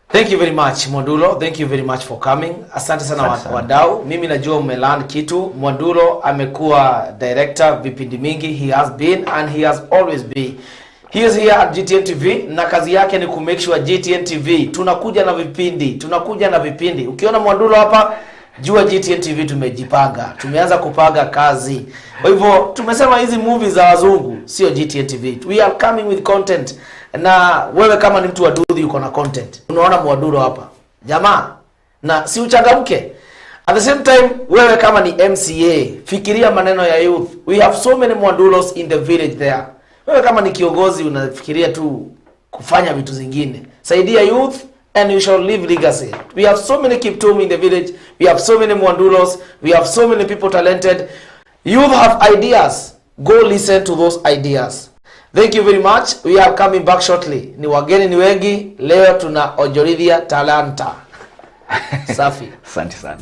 Thank you very much, MWADULO. Thank you very much for coming. Asante sana wadau. Mimi najua umelan kitu. MWADULO amekuwa director vipindi mingi. He has been and he has always been. He is here at GTN TV na kazi yake ni kumake sure GTN TV tunakuja na vipindi. Ukiona MWADULO hapa, jua GTN TV tumejipanga. Tumeanza kupanga kazi. Kwa hivyo tumesema hizi movies za wazungu sio GTN TV. We are coming with content. Na wewe kama ni mtu wa dudhi uko na content, unaona MWADULO hapa jamaa, na si uchangamke. At the same time, wewe kama ni MCA, fikiria maneno ya youth. We have so many MWADULOs in the village there. Wewe kama ni kiongozi unafikiria tu kufanya vitu zingine, saidia youth and you shall leave legacy. We have so many Kiptum in the village. We have so many MWADULOs. We have so many people talented. Youth have ideas. Go listen to those ideas. Thank you very much. We are coming back shortly. Ni wageni ni wengi. Leo tuna Wonjoria Taranda. Safi. Asante sana.